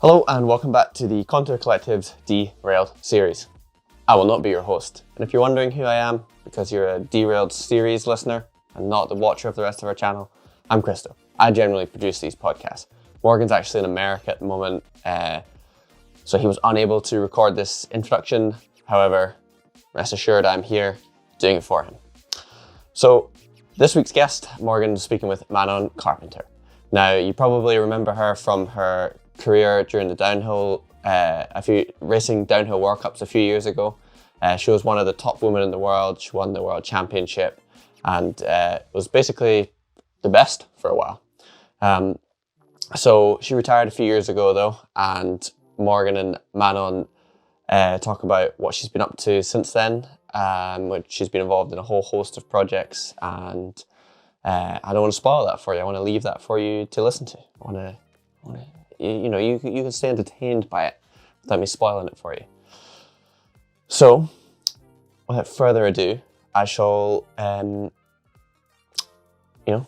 Hello and welcome back to the Contour Collective's Derailed series. I will not be your host, and if you're wondering who I am, because you're a Derailed series listener and not the watcher of the rest of our channel, I'm Crystal. I generally produce these podcasts. Morgan's actually in America at the moment, so he was unable to record this introduction. However, rest assured I'm here doing it for him. So this week's guest, Morgan's speaking with Manon Carpenter. Now, you probably remember her from her career during the downhill, racing downhill World Cups a few years ago. She was one of the top women in the world. She won the world championship and was basically the best for a while. So she retired a few years ago though, and Morgan and Manon talk about what she's been up to since then. She's been involved in a whole host of projects, and I don't want to spoil that for you. I want to leave that for you to listen to. You can stay entertained by it without me spoiling it for you. So, without further ado, I shall,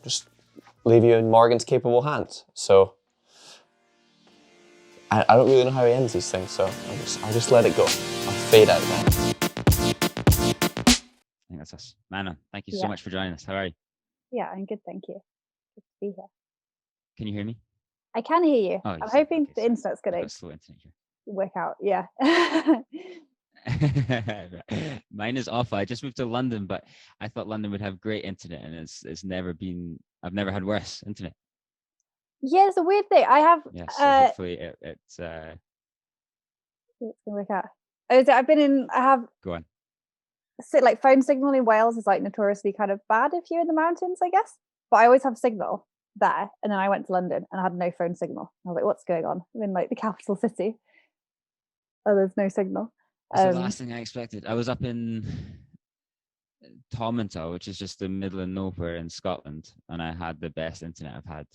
just leave you in Morgan's capable hands. So, I don't really know how he ends these things, so I'll just let it go. I'll fade out then. I think that's us. Manon, thank you so much for joining us. How are you? Yeah, I'm good, thank you. Good to be here. Can you hear me? I can hear you. Oh, I'm hoping the internet's going I've to got slow internet here. work out. Yeah. Mine is awful. I just moved to London, but I thought London would have great internet, and I've never had worse internet. Yeah, it's a weird thing. I have. Yeah, so hopefully it's It's going to work out. I have. Go on. Like phone signal in Wales is like notoriously kind of bad if you're in the mountains, I guess. But I always have signal there, and then I went to London and I had no phone signal. I was like, "What's going on?" I'm in like the capital city. Oh, there's no signal. That's the last thing I expected. I was up in Tomintoul, which is just the middle of nowhere in Scotland, and I had the best internet I've had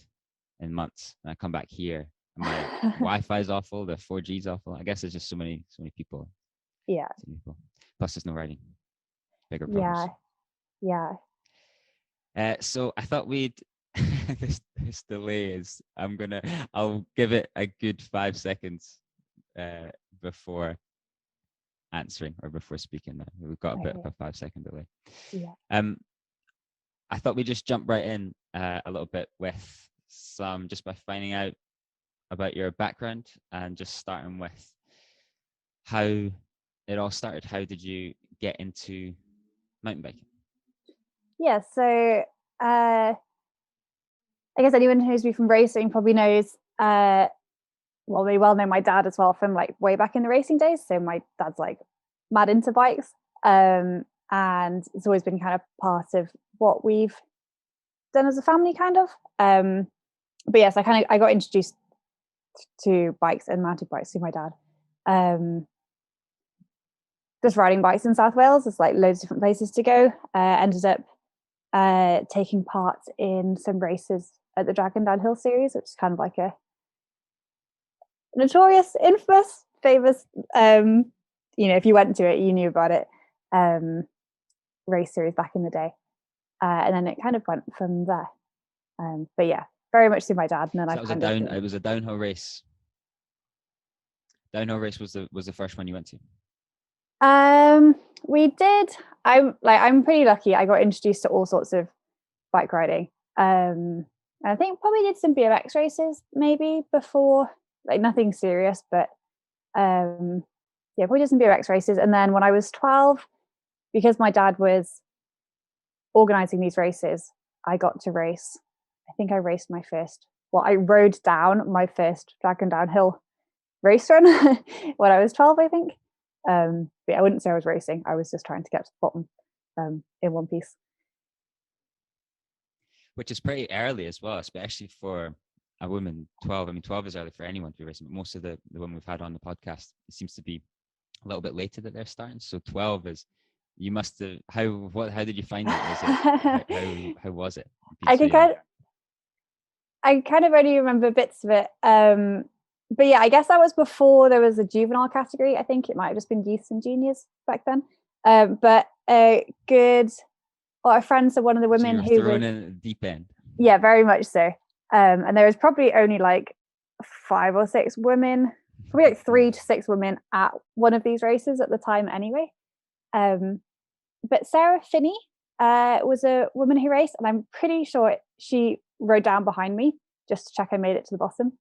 in months. And I come back here, and my Wi-Fi is awful. The 4G is awful. I guess there's just so many people. Yeah. Plus, there's no writing. Bigger problems. Yeah. So I thought we'd this delay is I'll give it a good 5 seconds before answering or before speaking. We've got a bit of a 5 second delay. Yeah. I thought we'd just jump right in a little bit with just by finding out about your background and just starting with how it all started. How did you get into mountain biking? Yeah, so I guess anyone who knows me from racing probably knows, they well know my dad as well from like way back in the racing days. So my dad's like mad into bikes, and it's always been kind of part of what we've done as a family, kind of. But yes, I got introduced to bikes and mountain bikes through my dad. Just riding bikes in South Wales. There's like loads of different places to go. Ended up taking part in some races at the Dragon Downhill series, which is kind of like a notorious, infamous, famous, if you went to it, you knew about it, race series back in the day. And then it kind of went from there. But yeah, very much through my dad. And then so it was a downhill race. Downhill race was the first one you went to? We did. I'm pretty lucky. I got introduced to all sorts of bike riding. And I think probably did some BMX races maybe before, like nothing serious, but probably did some BMX races. And then when I was 12, because my dad was organizing these races, I got to race. I think I raced I rode down my first Dragon Downhill race run when I was 12, I think. But I wouldn't say I was racing. I was just trying to get to the bottom in one piece. Which is pretty early as well, especially for a woman. 12. I mean, 12 is early for anyone to be racing, but most of the women we've had on the podcast, it seems to be a little bit later that they're starting. So 12 is, you must have, how did you find it? How was it? I kind of only remember bits of it. But yeah, I guess that was before there was a juvenile category. I think it might have just been youths and juniors back then. But our friends are one of the women who were thrown in at the deep end. Yeah, very much so. And there was probably only like 5 or 6 women, probably like 3 to 6 women at one of these races at the time anyway. But Sarah Finney was a woman who raced, and I'm pretty sure she rode down behind me just to check I made it to the bottom.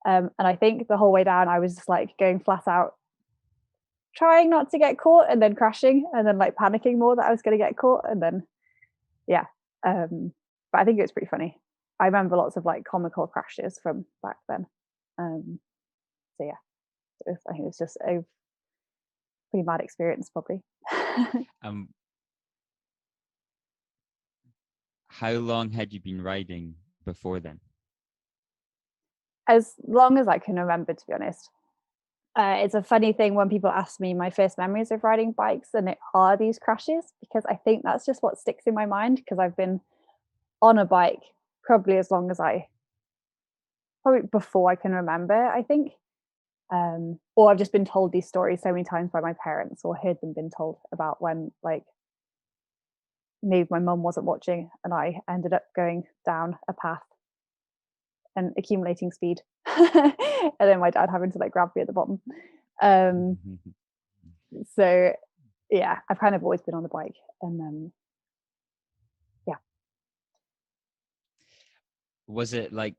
And I think the whole way down I was just like going flat out, trying not to get caught, and then crashing, and then like panicking more that I was going to get caught, and then but I think it was pretty funny. I remember lots of like comical crashes from back then. So yeah, I think it was just a pretty bad experience probably. How long had you been riding before then? As long as I can remember, to be honest. It's a funny thing when people ask me my first memories of riding bikes, and it are these crashes, because I think that's just what sticks in my mind, because I've been on a bike probably as long as probably before I can remember, I think. Or I've just been told these stories so many times by my parents, or heard them been told about when like maybe my mum wasn't watching and I ended up going down a path and accumulating speed. And then my dad having to like grab me at the bottom. So yeah, I've kind of always been on the bike, and yeah. Was it like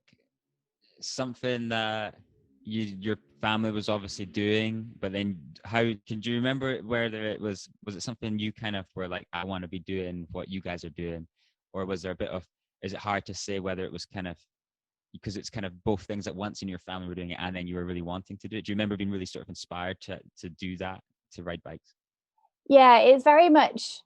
something that your family was obviously doing, but then can you remember whether it was it something you kind of were like, I want to be doing what you guys are doing, or was there a bit of, is it hard to say whether it was kind of because it's kind of both things at once, and your family were doing it and then you were really wanting to do it? Do you remember being really sort of inspired to do that, to ride bikes? Yeah, it's very much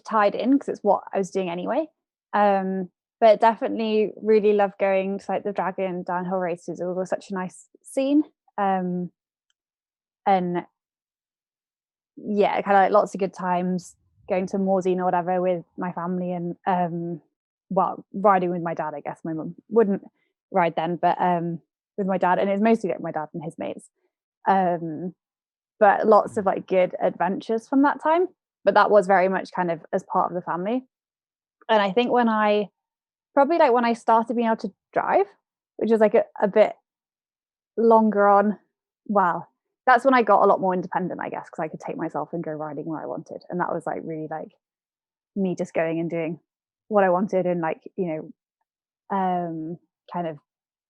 tied in because it's what I was doing anyway. But definitely really love going to like the Dragon downhill races. It was always such a nice scene. And yeah, kind of like lots of good times going to Morzine or whatever with my family, and well, riding with my dad. I guess my mum wouldn't ride then, but with my dad, and it's mostly like my dad and his mates. But lots of like good adventures from that time. But that was very much kind of as part of the family. And I think when I started being able to drive, which was like a bit longer on, well, that's when I got a lot more independent, I guess, because I could take myself and go riding where I wanted. And that was like really like me just going and doing what I wanted, and like, you know, kind of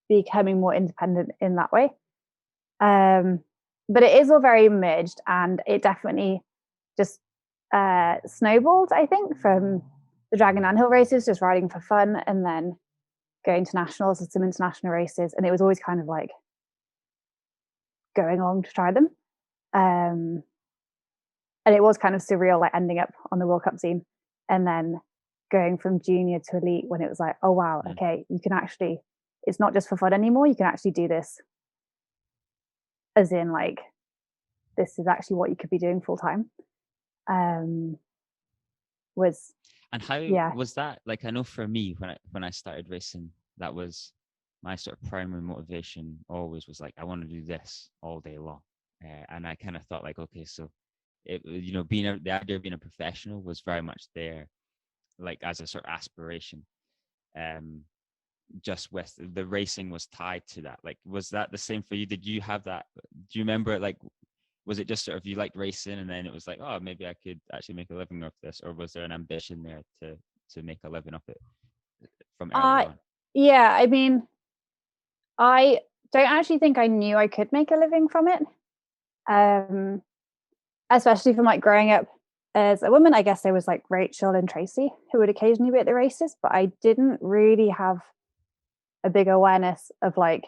becoming more independent in that way. But it is all very merged, and it definitely just snowballed, I think, from the Dragon downhill races, just riding for fun, and then going to nationals and some international races. And it was always kind of like going along to try them. And it was kind of surreal, like ending up on the World Cup scene and then going from junior to elite, when it was like, oh wow, okay, you can actually, it's not just for fun anymore, you can actually do this as in like, this is actually what you could be doing full time. And how was that? Like, I know for me, when I started racing, that was my sort of primary motivation. Always was like, I want to do this all day long, and I kind of thought like, okay, so it, you know, the idea of being a professional was very much there, like as a sort of aspiration. Just with the racing was tied to that. Like, was that the same for you? Did you have that? Do you remember it? Like, was it just sort of you liked racing and then it was like, oh, maybe I could actually make a living off this? Or was there an ambition there to make a living off it from early on? Yeah, I mean, I don't actually think I knew I could make a living from it. Especially from like growing up as a woman. I guess there was like Rachel and Tracy who would occasionally be at the races, but I didn't really have a big awareness of like,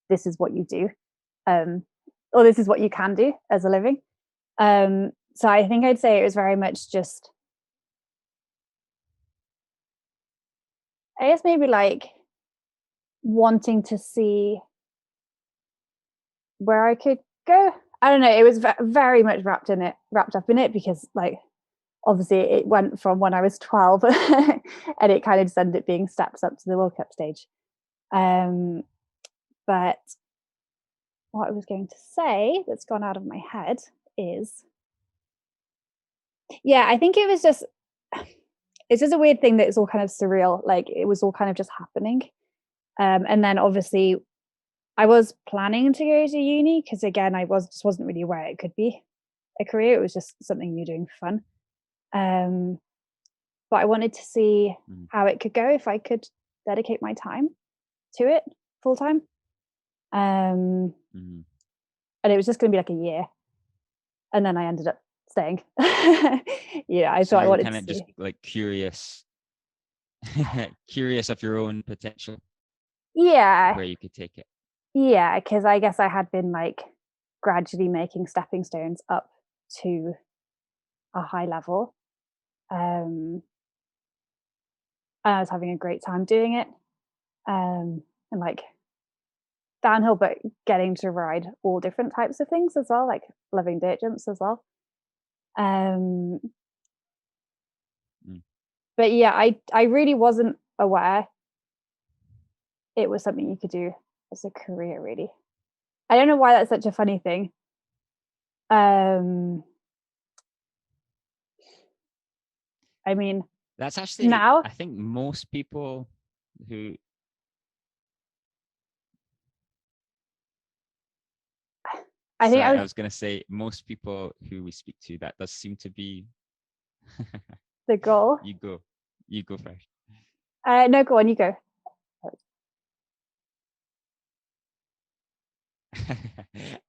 this is what you do. Or this is what you can do as a living. So I think I'd say it was very much just, I guess maybe like wanting to see where I could go. I don't know. It was very much wrapped up in it, because like, obviously it went from when I was 12 and it kind of just ended up being steps up to the World Cup stage. But what I was going to say that's gone out of my head is, yeah, I think it's just a weird thing that it's all kind of surreal. Like, it was all kind of just happening. And then obviously I was planning to go to uni because again, just wasn't really aware it could be a career. It was just something you're doing for fun. But I wanted to see how it could go if I could dedicate my time to it full time. And it was just going to be like a year, and then I ended up staying. Yeah, I thought I wanted kind to of see. just like curious of your own potential, Yeah, where you could take it. yeah, because I guess I had been like gradually making stepping stones up to a high level. And I was having a great time doing it. And like downhill, but getting to ride all different types of things as well, like loving dirt jumps as well. But yeah, I really wasn't aware it was something you could do as a career, really. I don't know why that's such a funny thing. I mean, that's actually now I think most people who I was going to say most people who we speak to, that does seem to be the goal. You go first. No, go on, you go.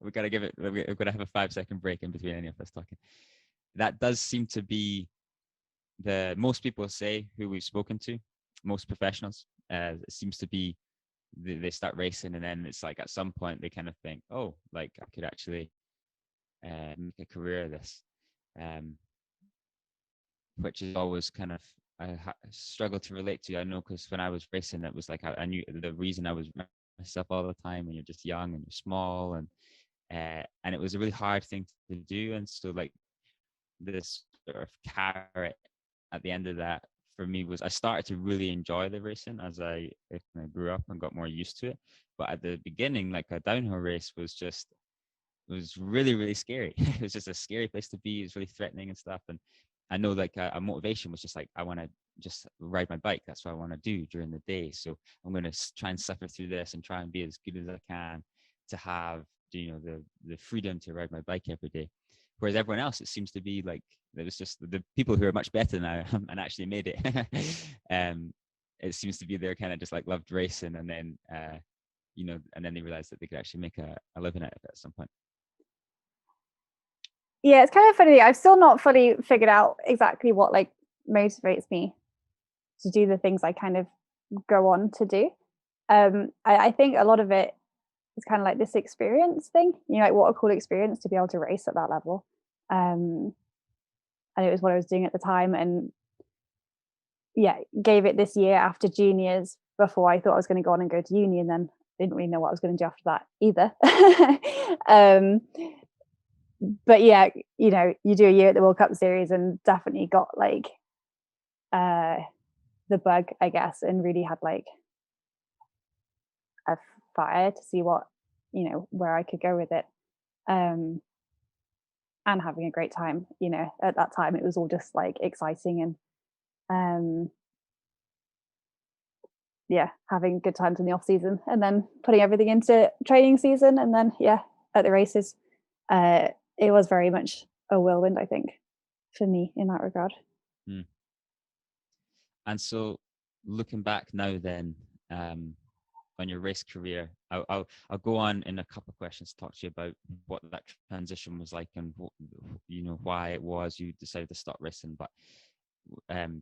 We're gonna have a 5-second break in between any of us talking. That does seem to be the most people say who we've spoken to, most professionals. It seems to be they start racing, and then it's like at some point they kind of think, oh, like I could actually make a career of this, which is always kind of I struggle to relate to. I know because when I was racing, it was like I knew the reason I was myself all the time when you're just young and you're small, and it was a really hard thing to do. And so like this sort of carrot at the end of that for me was I started to really enjoy the racing as I grew up and got more used to it. But at the beginning, like a downhill race was really, really scary. It was just a scary place to be. It was really threatening and stuff. And I know like a motivation was just like, I want to just ride my bike. That's what I want to do during the day. So I'm going to try and suffer through this and try and be as good as I can to have, the freedom to ride my bike every day. Whereas everyone else, it seems to be like, it was just the people who are much better now and actually made it. It seems to be they're kind of just like loved racing, and then, and then they realized that they could actually make a living out of it at some point. Yeah, it's kind of funny. I've still not fully figured out exactly what like motivates me to do the things I kind of go on to do. I think a lot of it is kind of like this experience thing. Like what a cool experience to be able to race at that level. And it was what I was doing at the time, and yeah, gave it this year after juniors before I thought I was going to go on and go to uni, and then didn't really know what I was going to do after that either. But yeah, you do a year at the World Cup Series and definitely got like the bug, I guess, and really had like a fire to see what, where I could go with it. And having a great time. At that time it was all just like exciting and yeah, having good times in the off season and then putting everything into training season, and then at the races. It was very much a whirlwind, I think, for me in that regard. And so looking back now then, on your race career, I'll go on in a couple of questions to talk to you about what that transition was like and why it was you decided to stop racing. But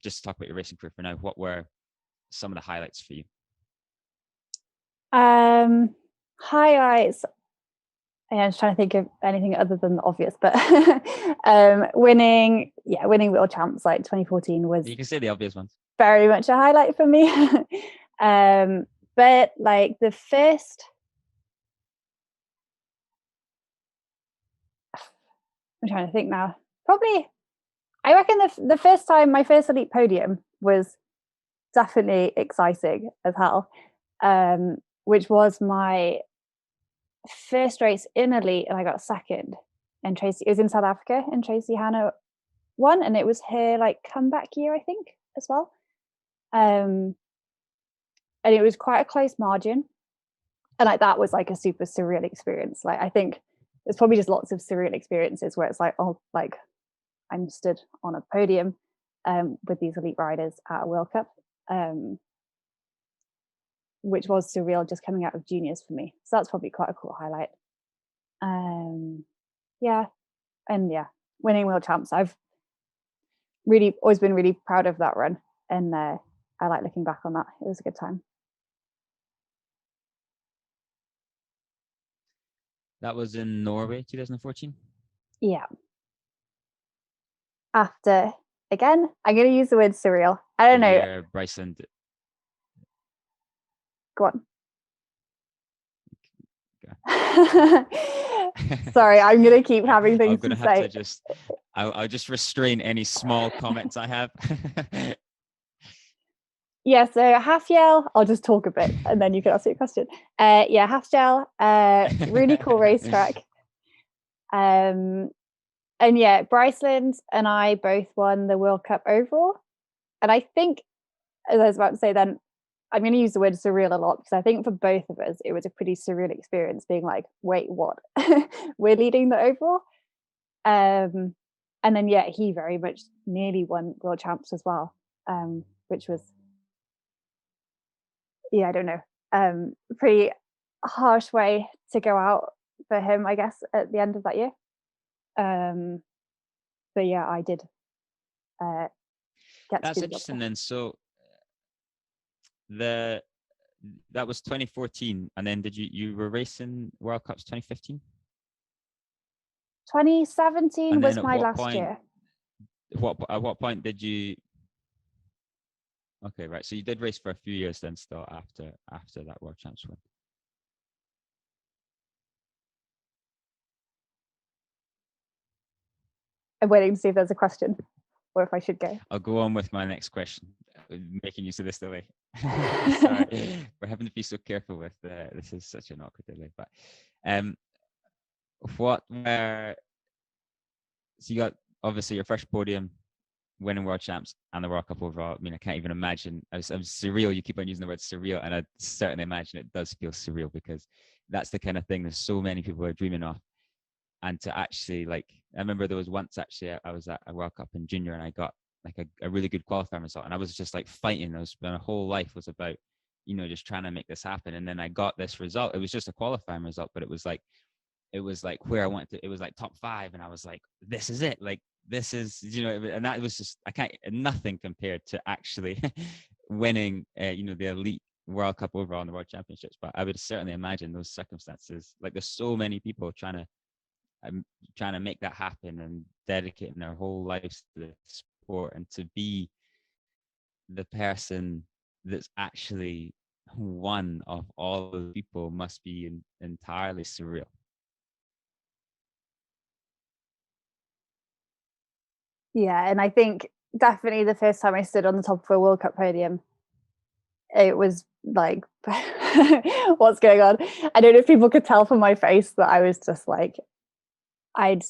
just to talk about your racing career for now, what were some of the highlights for you? Highlights. I was trying to think of anything other than the obvious, but winning World Champs like 2014 was. You can say the obvious ones. Very much a highlight for me. But like the first, I'm trying to think now. Probably, I reckon the first time, my first elite podium was definitely exciting as hell. Which was my first race in elite, and I got second. And Tracy, it was in South Africa, and Tracy Hannah won, and it was her like comeback year, I think, as well. and it was quite a close margin. And like that was like a super surreal experience. Like I think there's probably just lots of surreal experiences where it's like, oh, like I'm stood on a podium with these elite riders at a World Cup, which was surreal just coming out of juniors for me. So that's probably quite a cool highlight. Yeah, and yeah, winning world champs. I've really always been really proud of that run, and I like looking back on that. It was a good time. That was in Norway, 2014. Yeah. After, again, I'm going to use the word surreal. I don't know. Bryceland. Go on. Sorry, I'm going to keep having things to say. I'll just restrain any small comments I have. Yeah, so Hafjell, I'll just talk a bit and then you can ask your question. Yeah, Hafjell, really cool racetrack. And yeah, Bryceland and I both won the World Cup overall. And I think, as I was about to say then, I'm going to use the word surreal a lot because I think for both of us, it was a pretty surreal experience being like, wait, what? We're leading the overall. And then, yeah, he very much nearly won world champs as well, which was, yeah, I don't know, pretty harsh way to go out for him, I guess, at the end of that year. But yeah, I did get That's to interesting then. So that was 2014, and then you were racing World Cups 2015? 2017 was my last year. At what point did you? Okay, right. So you did race for a few years then, still after that World Champs win. I'm waiting to see if there's a question or if I should go. I'll go on with my next question, making use of this delay. Sorry, we're having to be so careful with this is such an awkward delay. But so you got obviously your first podium, winning world champs and the World Cup overall. I mean, I can't even imagine. I'm surreal. You keep on using the word surreal, and I certainly imagine it does feel surreal because that's the kind of thing that so many people are dreaming of. And to actually, like, I remember there was once actually I was at a World Cup in junior and I got like a really good qualifying result, and I was just like fighting. My whole life was about, just trying to make this happen. And then I got this result. It was just a qualifying result, but it was like where I wanted to. It was like top 5, and I was like, this is it. Like, this is, and that was just, nothing compared to actually winning, the elite World Cup overall in the World Championships. But I would certainly imagine those circumstances, like there's so many people trying to make that happen and dedicating their whole lives to the sport, and to be the person that's actually one of all the people must be entirely surreal. Yeah, and I think definitely the first time I stood on the top of a World Cup podium, it was like, what's going on? I don't know if people could tell from my face that I was just like, I'd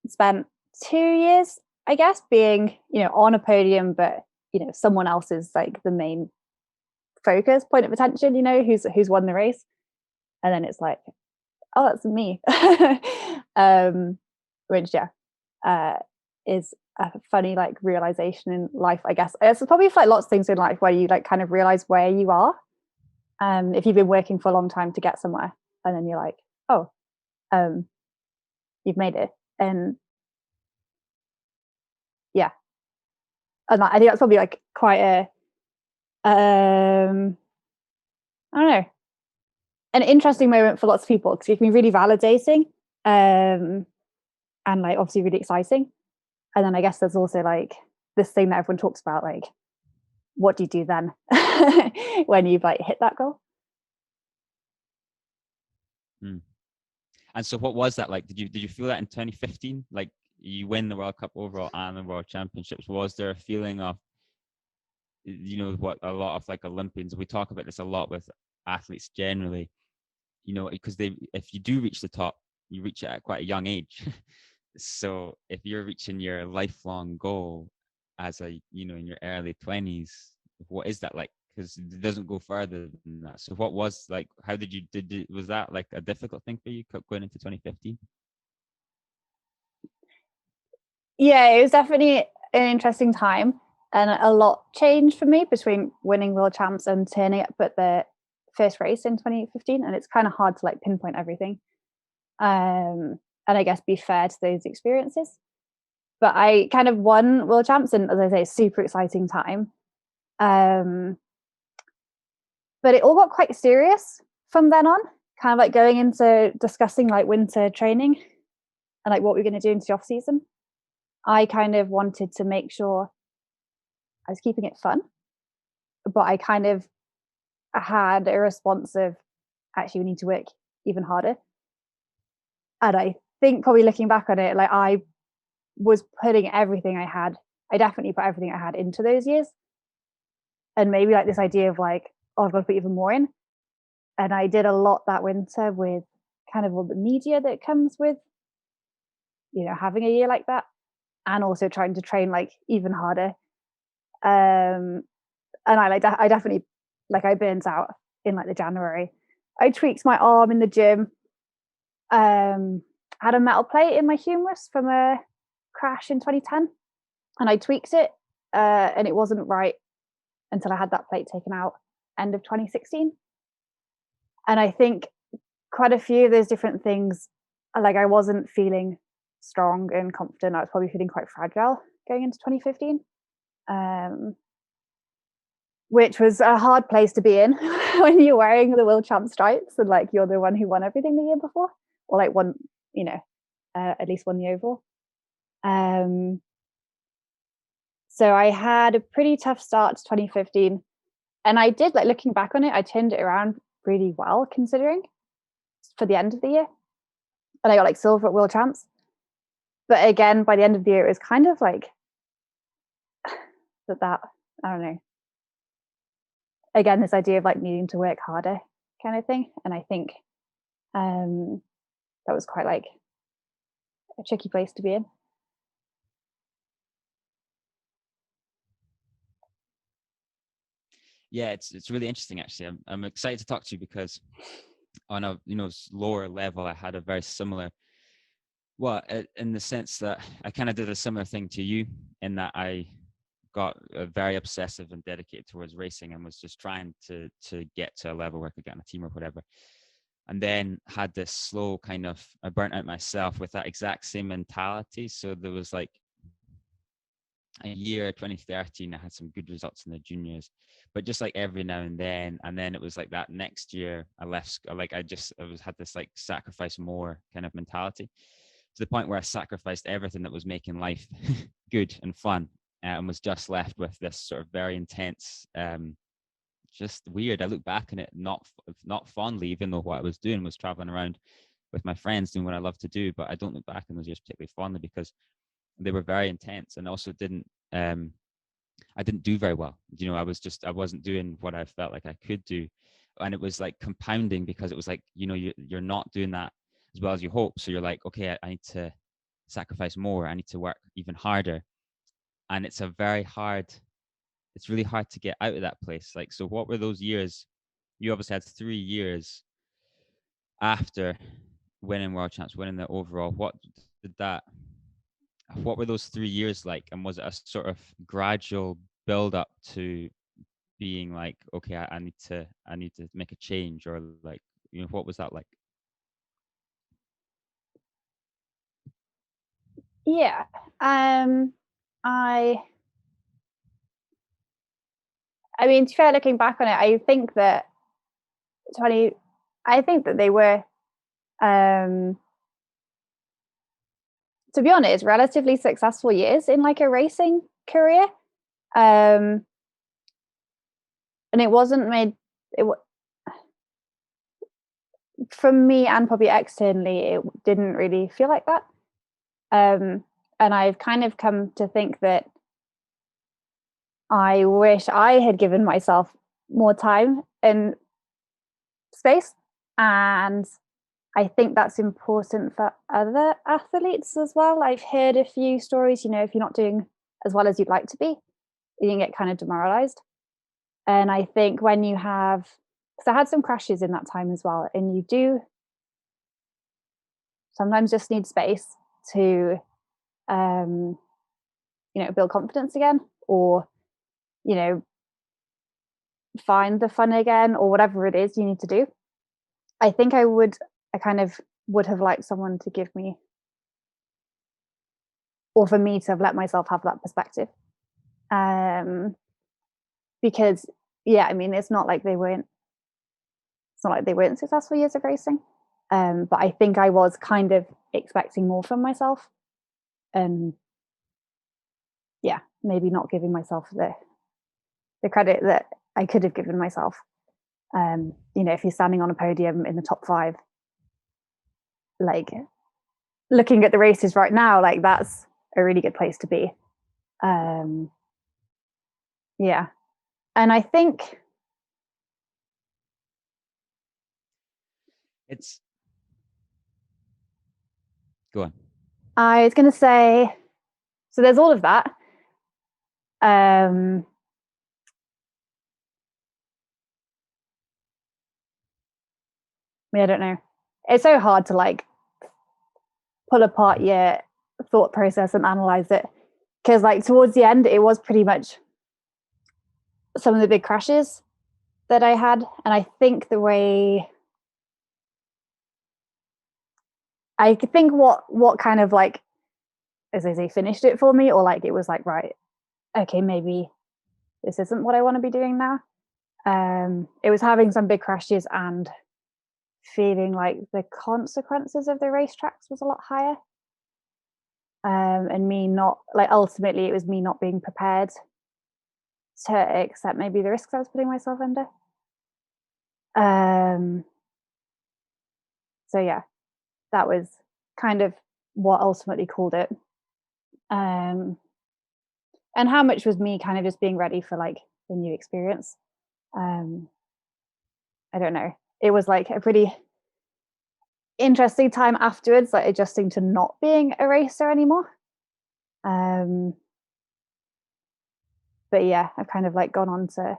spent 2 years, I guess, being, on a podium, but, someone else is like the main focus, point of attention, who's won the race. And then it's like, oh, that's me. Which, yeah, is a funny like realization in life, I guess. It's probably like lots of things in life where you like kind of realize where you are. If you've been working for a long time to get somewhere, and then you're like, oh, you've made it. And yeah, and I think that's probably like quite a I don't know, an interesting moment for lots of people, because it can be really validating, and like obviously really exciting. And then I guess there's also like this thing that everyone talks about, like, what do you do then when you've like hit that goal? And so what was that like? Did you feel that in 2015? Like, you win the World Cup overall and the World Championships. Was there a feeling of, what a lot of like Olympians, we talk about this a lot with athletes generally, because if you do reach the top, you reach it at quite a young age. So if you're reaching your lifelong goal as in your early 20s, what is that like because it doesn't go further than that. So what was like, how did you, was that like a difficult thing for you going into 2015? Yeah, it was definitely an interesting time, and a lot changed for me between winning world champs and turning up at the first race in 2015. And it's kind of hard to like pinpoint everything, and I guess be fair to those experiences. But I kind of won world champs, and as I say, super exciting time. But it all got quite serious from then on, kind of like going into discussing like winter training and like what we're going to do into the off season. I kind of wanted to make sure I was keeping it fun, but I kind of had a response of actually we need to work even harder. And I think probably looking back on it, like I was putting everything I had. I definitely put everything I had into those years. And maybe like this idea of like, oh, I've got to put even more in. And I did a lot that winter with kind of all the media that comes with, you know, having a year like that, and also trying to train like even harder. And I definitely like I burnt out in like the January. I tweaked my arm in the gym. Had a metal plate in my humerus from a crash in 2010, and I tweaked it, and it wasn't right until I had that plate taken out end of 2016. And I think quite a few of those different things, like I wasn't feeling strong and confident. I was probably feeling quite fragile going into 2015, which was a hard place to be in when you're wearing the world champ stripes and like you're the one who won everything the year before, or like won, you know, at least won the overall. So I had a pretty tough start to 2015, and I did, like looking back on it, I turned it around really well considering for the end of the year, and I got like silver at world champs. But again, by the end of the year, it was kind of like that I don't know. Again, this idea of like needing to work harder kind of thing, and I think that was quite like a tricky place to be in. Yeah, it's really interesting actually. I'm excited to talk to you because on a lower level, I had a very similar. Well, in the sense that I kind of did a similar thing to you, in that I got very obsessive and dedicated towards racing and was just trying to get to a level where I could get on a team or whatever. And then had this slow kind of, I burnt out myself with that exact same mentality. So there was like a year, 2013, I had some good results in the juniors, but just like every now and then it was like that next year I left, like I had this like sacrifice more kind of mentality, to the point where I sacrificed everything that was making life good and fun, and was just left with this sort of very intense, just weird. I look back on it not fondly, even though what I was doing was traveling around with my friends doing what I love to do, but I don't look back on those years particularly fondly because they were very intense, and also I didn't do very well. You know, I wasn't doing what I felt like I could do, and it was like compounding because it was like, you know, you're not doing that as well as you hope. So you're like, okay, I need to sacrifice more. I need to work even harder, and it's really hard to get out of that place. Like, so what were those years? You obviously had 3 years after winning world champs, winning the overall. What were those 3 years like? And was it a sort of gradual build up to being like, okay, I need to make a change, or like, you know, what was that like? Yeah. I mean, to be fair, looking back on it, I think that they were, to be honest, relatively successful years in like a racing career. And it wasn't made, from me and probably externally, it didn't really feel like that. And I've kind of come to think that I wish I had given myself more time and space. And I think that's important for other athletes as well. I've heard a few stories, you know, if you're not doing as well as you'd like to be, you can get kind of demoralized. And I think when you have, because I had some crashes in that time as well, and you do sometimes just need space to build confidence again, or find the fun again, or whatever it is you need to do. I think I kind of would have liked someone to give me, or for me to have let myself have that perspective, because it's not like they weren't successful years of racing, but I think I was kind of expecting more from myself, and maybe not giving myself the credit that I could have given myself. If you're standing on a podium in the top 5, like, looking at the races right now, like, that's a really good place to be. And I think it's go on. I was going to say, so there's all of that. I don't know. It's so hard to like pull apart your thought process and analyze it, because like towards the end, it was pretty much some of the big crashes that I had, and I think what kind of like, as I say, finished it for me, or like it was like, right, okay, maybe this isn't what I want to be doing now. It was having some big crashes and feeling like the consequences of the racetracks was a lot higher, and me not, like, ultimately it was me not being prepared to accept maybe the risks I was putting myself under. So yeah, that was kind of what ultimately called it. And how much was me kind of just being ready for like the new experience. I don't know. It was like a pretty interesting time afterwards, like adjusting to not being a racer anymore. But yeah, I've kind of like gone on to,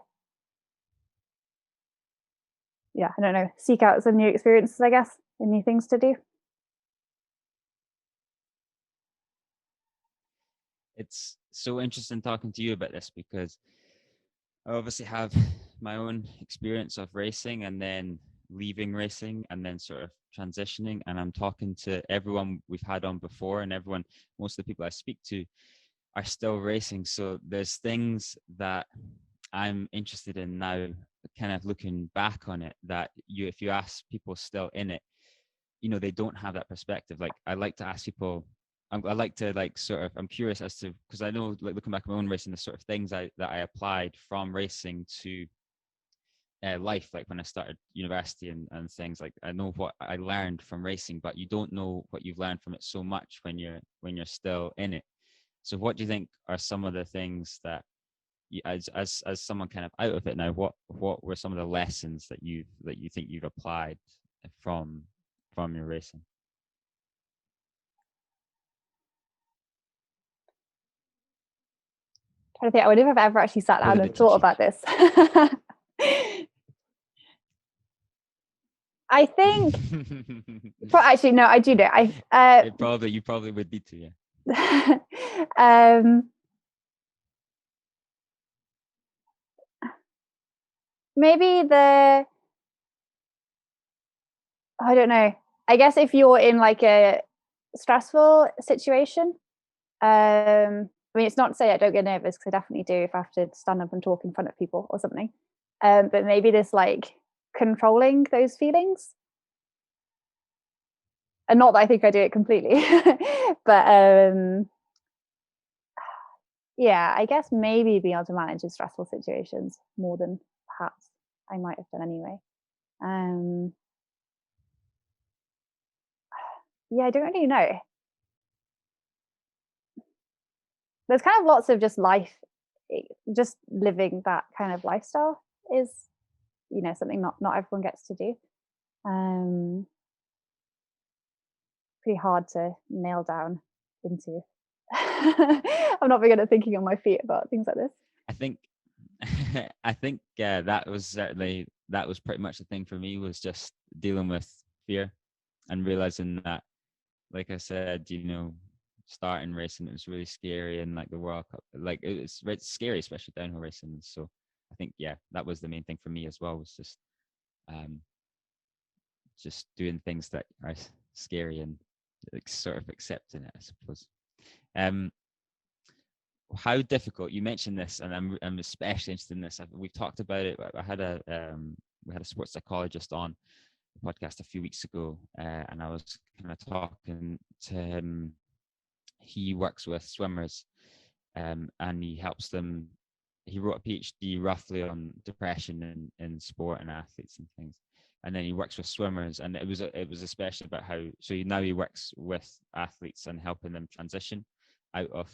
I don't know, seek out some new experiences, I guess, and new things to do. It's so interesting talking to you about this, because I obviously have my own experience of racing and then leaving racing and then sort of transitioning, and I'm talking to everyone we've had on before, and most of the people I speak to are still racing. So there's things that I'm interested in now, kind of looking back on it, that if you ask people still in it, they don't have that perspective. Like, I like to ask people, I like to like sort of, I'm curious as to, because I know, like, looking back at my own racing, the sort of things that I applied from racing to life, like when I started university and things. Like, I know what I learned from racing, but you don't know what you've learned from it so much when you're still in it. So what do you think are some of the things that as someone kind of out of it now, what were some of the lessons that you think you've applied from your racing? I think I wonder if I've ever actually sat down and thought about this. I think actually no, I do know. You probably would need to, yeah. Maybe I don't know. I guess if you're in like a stressful situation, I mean, it's not to say I don't get nervous, because I definitely do if I have to stand up and talk in front of people or something. But maybe this like controlling those feelings, and not that I think I do it completely, but I guess maybe being able to manage in stressful situations more than perhaps I might have done anyway. I don't really know. There's kind of lots of just life, just living that kind of lifestyle is, something not everyone gets to do. Pretty hard to nail down into. I'm not very good at thinking on my feet about things like this. I think I think that was pretty much the thing for me, was just dealing with fear and realizing that, like I said, starting racing, it was really scary, and like the World Cup, like it's scary, especially downhill racing. So I think that was the main thing for me as well, was just doing things that are scary and like sort of accepting it, I suppose. How difficult, you mentioned this, and I'm especially interested in this. We've talked about it. We had a sports psychologist on the podcast a few weeks ago, and I was kind of talking to him. He works with swimmers, and he helps them. He wrote a PhD roughly on depression in sport and athletes and things, and then he works with swimmers, and it was especially about how. So now he works with athletes and helping them transition out of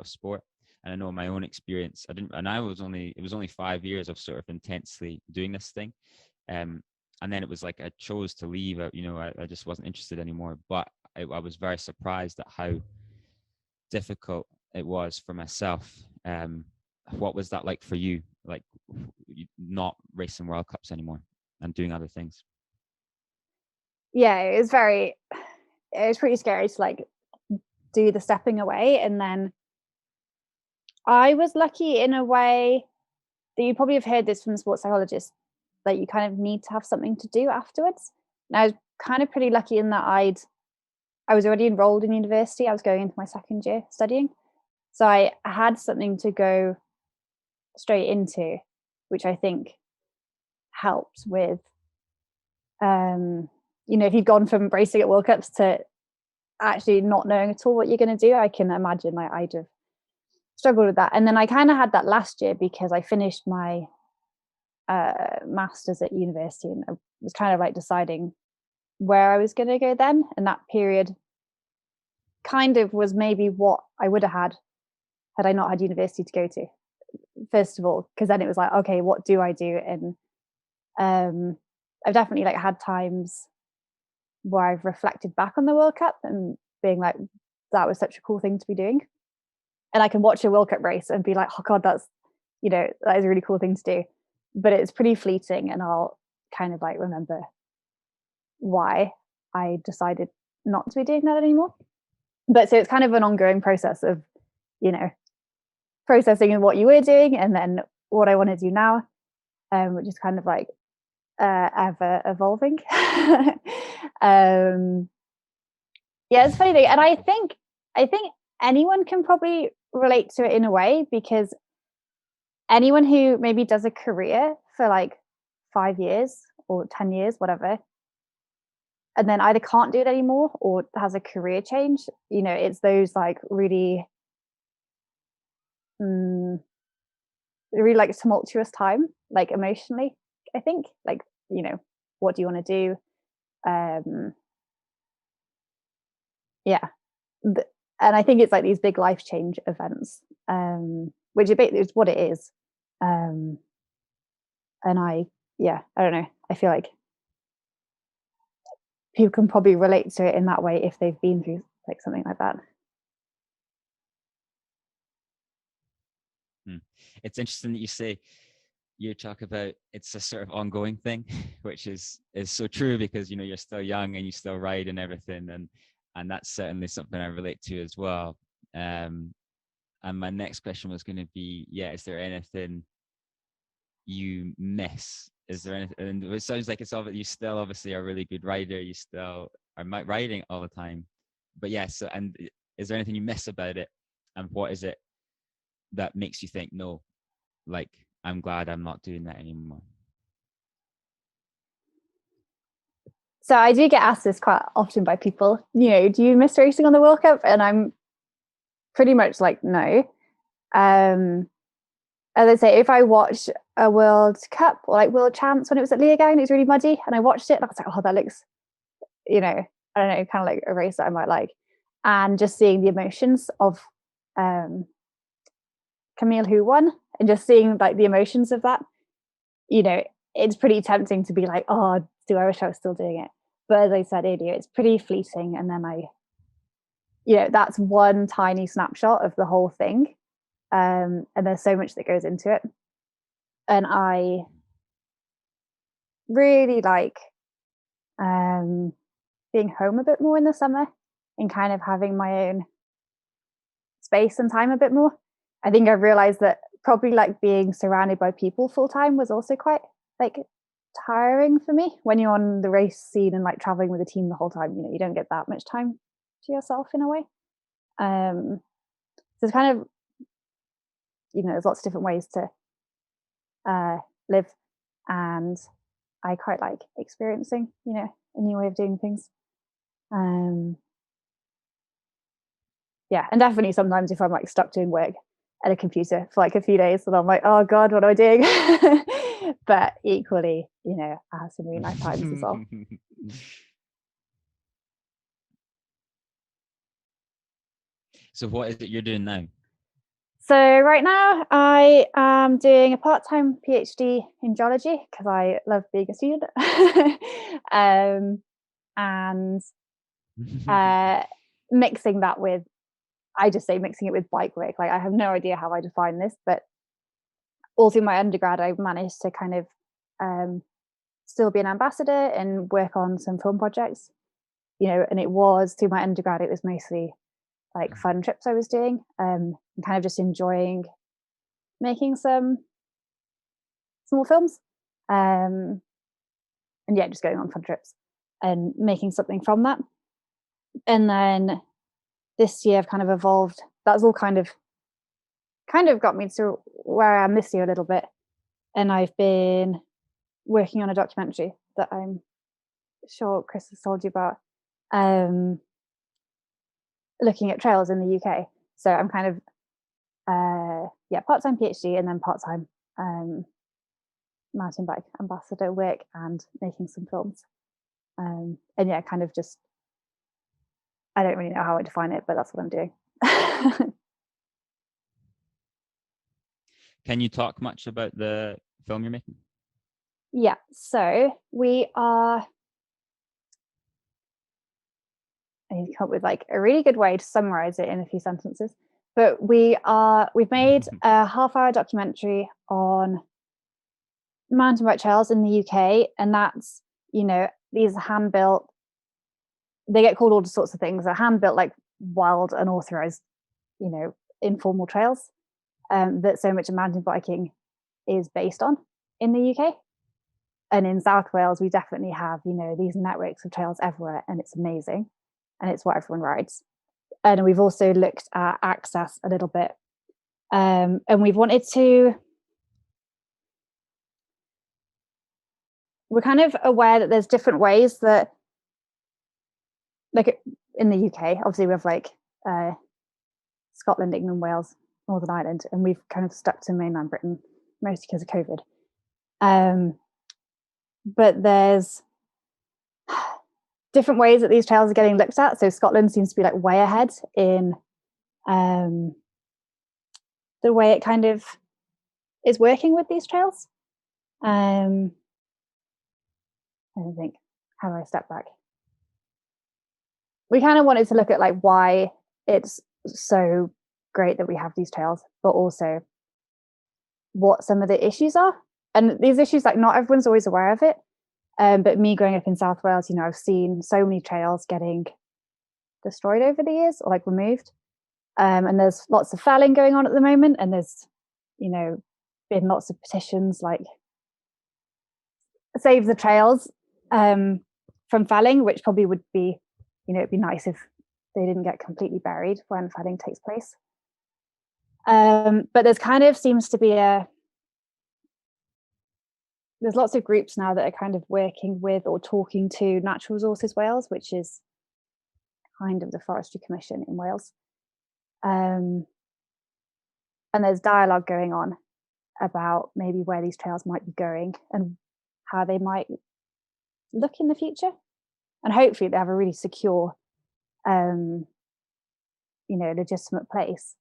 sport. And I know my own experience, it was only 5 years of sort of intensely doing this thing. And then it was like I chose to leave. I just wasn't interested anymore. But I was very surprised at how difficult it was for myself. What was that like for you? Like not racing World Cups anymore and doing other things? Yeah, it was pretty scary to like do the stepping away. And then I was lucky in a way that you probably have heard this from the sports psychologist, that you kind of need to have something to do afterwards. And I was kind of pretty lucky in that I was already enrolled in university. I was going into my second year studying. So I had something to go straight into, which I think helped with, if you've gone from racing at World Cups to actually not knowing at all what you're going to do, I can imagine like I'd have struggled with that. And then I kind of had that last year because I finished my master's at university, and I was kind of like deciding where I was going to go then. And that period kind of was maybe what I would have had I not had university to go to, first of all, because then it was like, okay, what do I do? And I've definitely like had times where I've reflected back on the World Cup and being like, that was such a cool thing to be doing. And I can watch a World Cup race and be like, oh God, that is a really cool thing to do. But it's pretty fleeting, and I'll kind of like remember why I decided not to be doing that anymore. But so it's kind of an ongoing process of, processing what you were doing and then what I want to do now, which is kind of like ever evolving. It's funny thing, and I think anyone can probably relate to it in a way, because anyone who maybe does a career for like 5 years or 10 years, whatever, and then either can't do it anymore or has a career change, it's those like really like tumultuous time, like emotionally, I think, like, what do you want to do? And I think it's like these big life change events, which is what it is. And I don't know, I feel like people can probably relate to it in that way if they've been through like something like that. It's interesting that you talk about it's a sort of ongoing thing, which is so true, because you're still young and you still ride and everything, and that's certainly something I relate to as well. And my next question was going to be, is there anything you miss? Is there anything? And it sounds like you still obviously are a really good rider. You still are riding all the time. But so, and is there anything you miss about it? And what is it that makes you think, no, like, I'm glad I'm not doing that anymore? So I do get asked this quite often by people, do you miss racing on the World Cup? And I'm pretty much like, no. As I say, if I watch a World Cup or like World Champs when it was at Leogang, it was really muddy, and I watched it and I was like, oh, that looks, I don't know, kind of like a race that I might like. And just seeing the emotions of Camille, who won, and just seeing like the emotions of that, it's pretty tempting to be like, oh, do I wish I was still doing it? But as I said earlier, it's pretty fleeting, and then that's one tiny snapshot of the whole thing. And there's so much that goes into it. and I really like being home a bit more in the summer and kind of having my own space and time a bit more. I think I realized that probably like being surrounded by people full time was also quite like tiring for me. When you're on the race scene and like traveling with a team the whole time, you don't get that much time to yourself in a way. So it's kind of, there's lots of different ways to live, and I quite like experiencing, a new way of doing things. Yeah, and definitely sometimes if I'm like stuck doing work at a computer for like a few days, and I'm like, oh god, what am I doing? But equally, I have some really nice times as well. So what is it you're doing now? So right now I am doing a part-time PhD in geology because I love being a student. And mixing that with, I just say mixing it with bike work. Like I have no idea how I define this, but all through my undergrad, I managed to kind of still be an ambassador and work on some film projects, and it was through my undergrad, it was mostly like fun trips I was doing, and kind of just enjoying making some small films. And yeah, just going on fun trips and making something from that. And then this year I've kind of evolved. That's all kind of got me to where I am this year a little bit. And I've been working on a documentary that I'm sure Chris has told you about, looking at trails in the UK. So I'm kind of part-time PhD and then part-time mountain bike ambassador work and making some films. And yeah, kind of just, I don't really know how I define it, but that's what I'm doing. Can you talk much about the film you're making? Yeah, so we are, I need to come up with like a really good way to summarize it in a few sentences, but we've made a half-hour documentary on mountain bike trails in the UK, and that's, these hand-built, they get called all sorts of things, are hand-built like wild unauthorized, informal trails that so much of mountain biking is based on in the UK. And in South Wales, we definitely have, these networks of trails everywhere, and it's amazing. And it's what everyone rides. And we've also looked at access a little bit. And we've wanted to, we're kind of aware that there's different ways that, like in the UK, obviously we have like Scotland, England, Wales, Northern Ireland, and we've kind of stuck to mainland Britain, mostly because of COVID. But there's different ways that these trails are getting looked at. So Scotland seems to be like way ahead in the way it kind of is working with these trails. I don't think, how do I step back? We kind of wanted to look at like why it's so great that we have these trails, but also what some of the issues are. And these issues, like not everyone's always aware of it. But me growing up in South Wales, I've seen so many trails getting destroyed over the years or like removed. And there's lots of felling going on at the moment. And there's, been lots of petitions like save the trails from felling, which probably would be, it'd be nice if they didn't get completely buried when felling takes place. But there's kind of seems to be there's lots of groups now that are kind of working with or talking to Natural Resources Wales, which is kind of the Forestry Commission in Wales. And there's dialogue going on about maybe where these trails might be going and how they might look in the future. And hopefully they have a really secure, legitimate place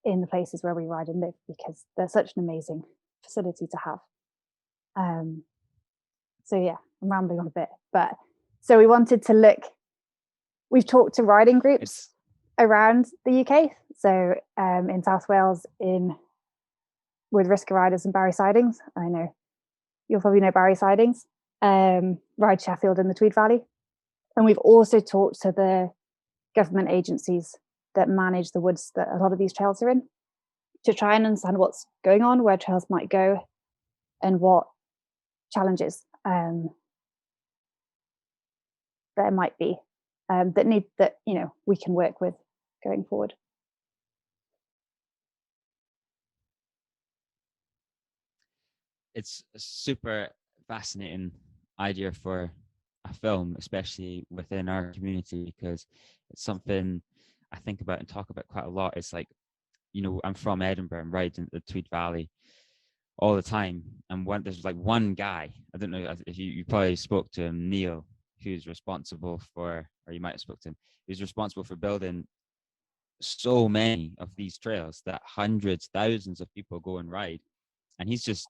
in the places where we ride and live, because they're such an amazing facility to have. So yeah, I'm rambling on a bit, but so we wanted to look, we've talked to riding groups around the UK. So in South Wales, in with Risker Riders and Barry Sidings. I know you'll probably know Barry Sidings, Ride Sheffield in the Tweed Valley. And we've also talked to the government agencies that manage the woods that a lot of these trails are in, to try and understand what's going on, where trails might go, and what challenges there might be that we can work with going forward. It's a super fascinating idea for a film, especially within our community, because it's something I think about and talk about quite a lot. It's like, I'm from Edinburgh and ride in the Tweed Valley all the time. And there's like one guy, I don't know if you probably spoke to him, Neil, who's responsible for, or you might have spoke to him, who's responsible for building so many of these trails that hundreds, thousands of people go and ride. And he's just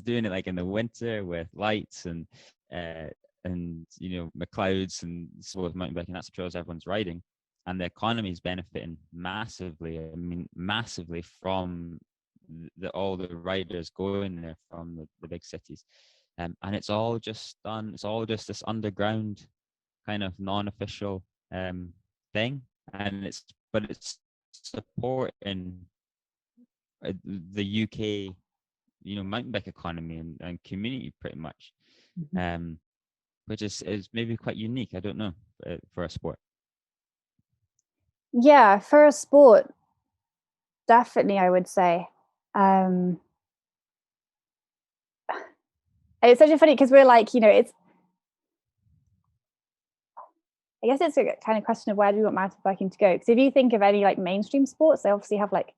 doing it like in the winter with lights and McLeods and so with mountain biking, that's the trails everyone's riding. And the economy is benefiting massively. I mean, massively from all the riders going there from the big cities. And it's all just this underground kind of non-official thing. And it's supporting the UK, mountain bike economy and community pretty much, which is maybe quite unique. I don't know, for a sport. Yeah, for a sport, definitely, I would say. It's such a funny, because we're like, it's, I guess it's a kind of question of where do we want mountain biking to go? Because if you think of any like mainstream sports, they obviously have like,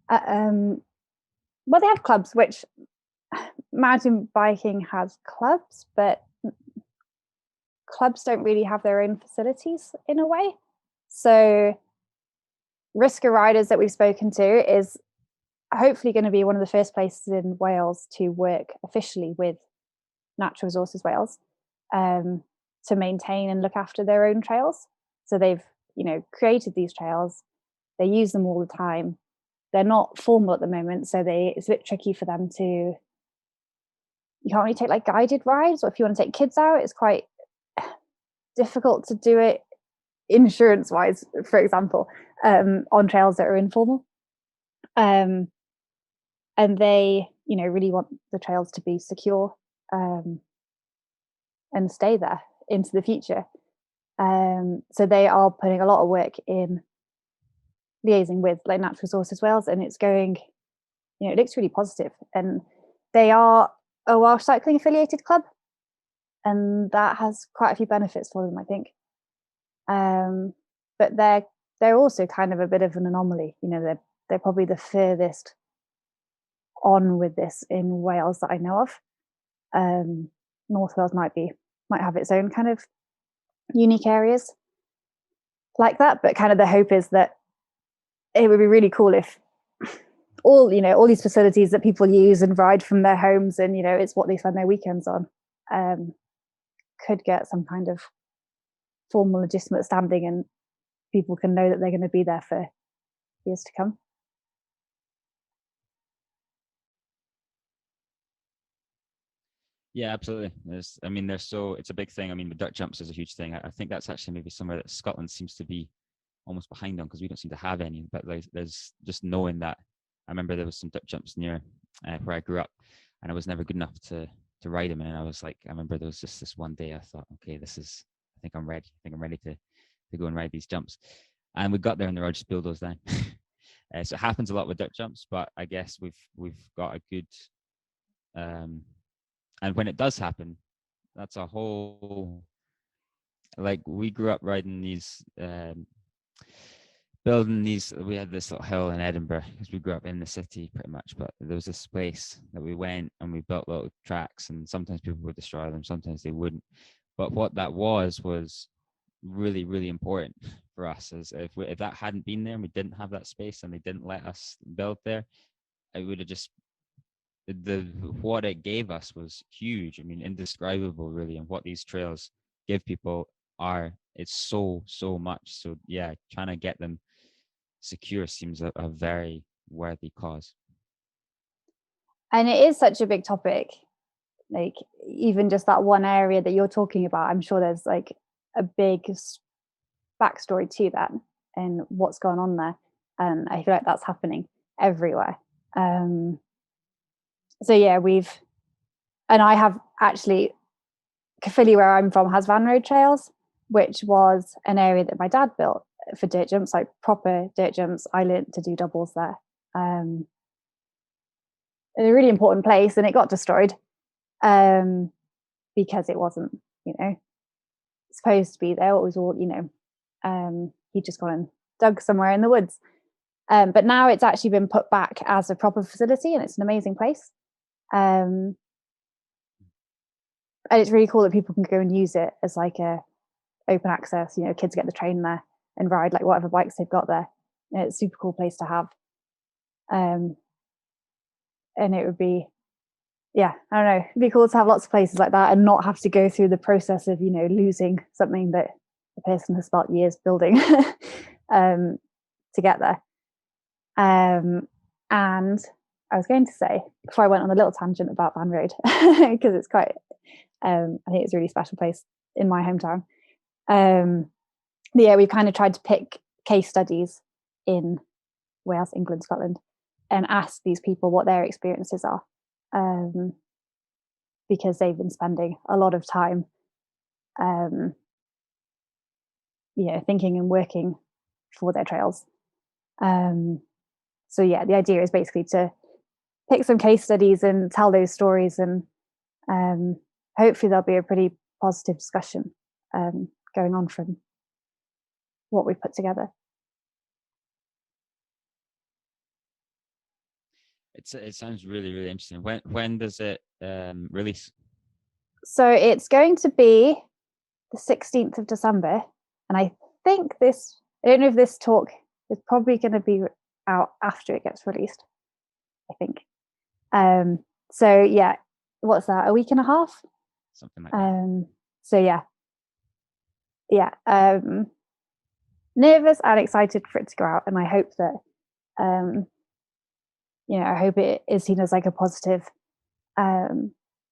well, they have clubs, which mountain biking has clubs, but clubs don't really have their own facilities in a way. So Risker Riders that we've spoken to is hopefully going to be one of the first places in Wales to work officially with Natural Resources Wales to maintain and look after their own trails. So they've, created these trails. They use them all the time. They're not formal at the moment, so it's a bit tricky for them to. You can't really take like guided rides, or if you want to take kids out, it's quite difficult to do it insurance-wise, for example, on trails that are informal. And they, really want the trails to be secure and stay there into the future. So they are putting a lot of work in liaising with like Natural Resources Wales, and it's going, it looks really positive. And they are a Welsh cycling affiliated club, and that has quite a few benefits for them, I think. But they're also kind of a bit of an anomaly. They're probably the furthest on with this in Wales that I know of. North Wales might have its own kind of unique areas like that, but kind of the hope is that it would be really cool if all these facilities that people use and ride from their homes, and it's what they spend their weekends on, could get some kind of formal legitimate standing, and people can know that they're going to be there for years to come. Yeah, absolutely. It's a big thing. I mean, the dirt jumps is a huge thing. I think that's actually maybe somewhere that Scotland seems to be almost behind on, because we don't seem to have any. But there's just knowing that. I remember there was some dirt jumps near where I grew up, and I was never good enough to ride them. And I was like, I remember there was just this one day I thought, okay, I think I'm ready. I think I'm ready to go and ride these jumps. And we got there and the road just bulldozed down. So it happens a lot with dirt jumps, but I guess we've got a good. And when it does happen, that's a whole, like, we grew up riding these, building these, we had this little hill in Edinburgh, because we grew up in the city pretty much, but there was this place that we went and we built little tracks, and sometimes people would destroy them, sometimes they wouldn't. But what that was really, really important for us, is if that hadn't been there and we didn't have that space and they didn't let us build there, it would have just, what it gave us was huge. I mean, indescribable, really. And what these trails give people it's so much. So yeah, trying to get them secure seems a very worthy cause. And it is such a big topic. Like, even just that one area that you're talking about, I'm sure there's like a big backstory to that and what's going on there. And I feel like that's happening everywhere. So yeah, I have actually, Caerphilly, where I'm from, has Van Road trails, which was an area that my dad built for dirt jumps, like proper dirt jumps. I learned to do doubles there. In a really important place, and it got destroyed because it wasn't, supposed to be there. It was all, he'd just gone and dug somewhere in the woods. But now it's actually been put back as a proper facility, and it's an amazing place. And it's really cool that people can go and use it as like a open access. Kids get the train there and ride like whatever bikes they've got there. And it's a super cool place to have. And it would be, I don't know, it'd be cool to have lots of places like that and not have to go through the process of, losing something that the person has spent years building to get there. And I was going to say, before I went on a little tangent about Van Road, because it's quite, I think it's a really special place in my hometown. We've kind of tried to pick case studies in Wales, England, Scotland, and ask these people what their experiences are, because they've been spending a lot of time, thinking and working for their trails. So the idea is basically to pick some case studies and tell those stories, and hopefully there'll be a pretty positive discussion going on from what we've put together. It sounds really, really interesting. When does it release? So it's going to be the 16th of December, and I don't know if this talk is probably going to be out after it gets released, I think. What's that, a week and a half? Something like that. Nervous and excited for it to go out, and I hope that I hope it is seen as like a positive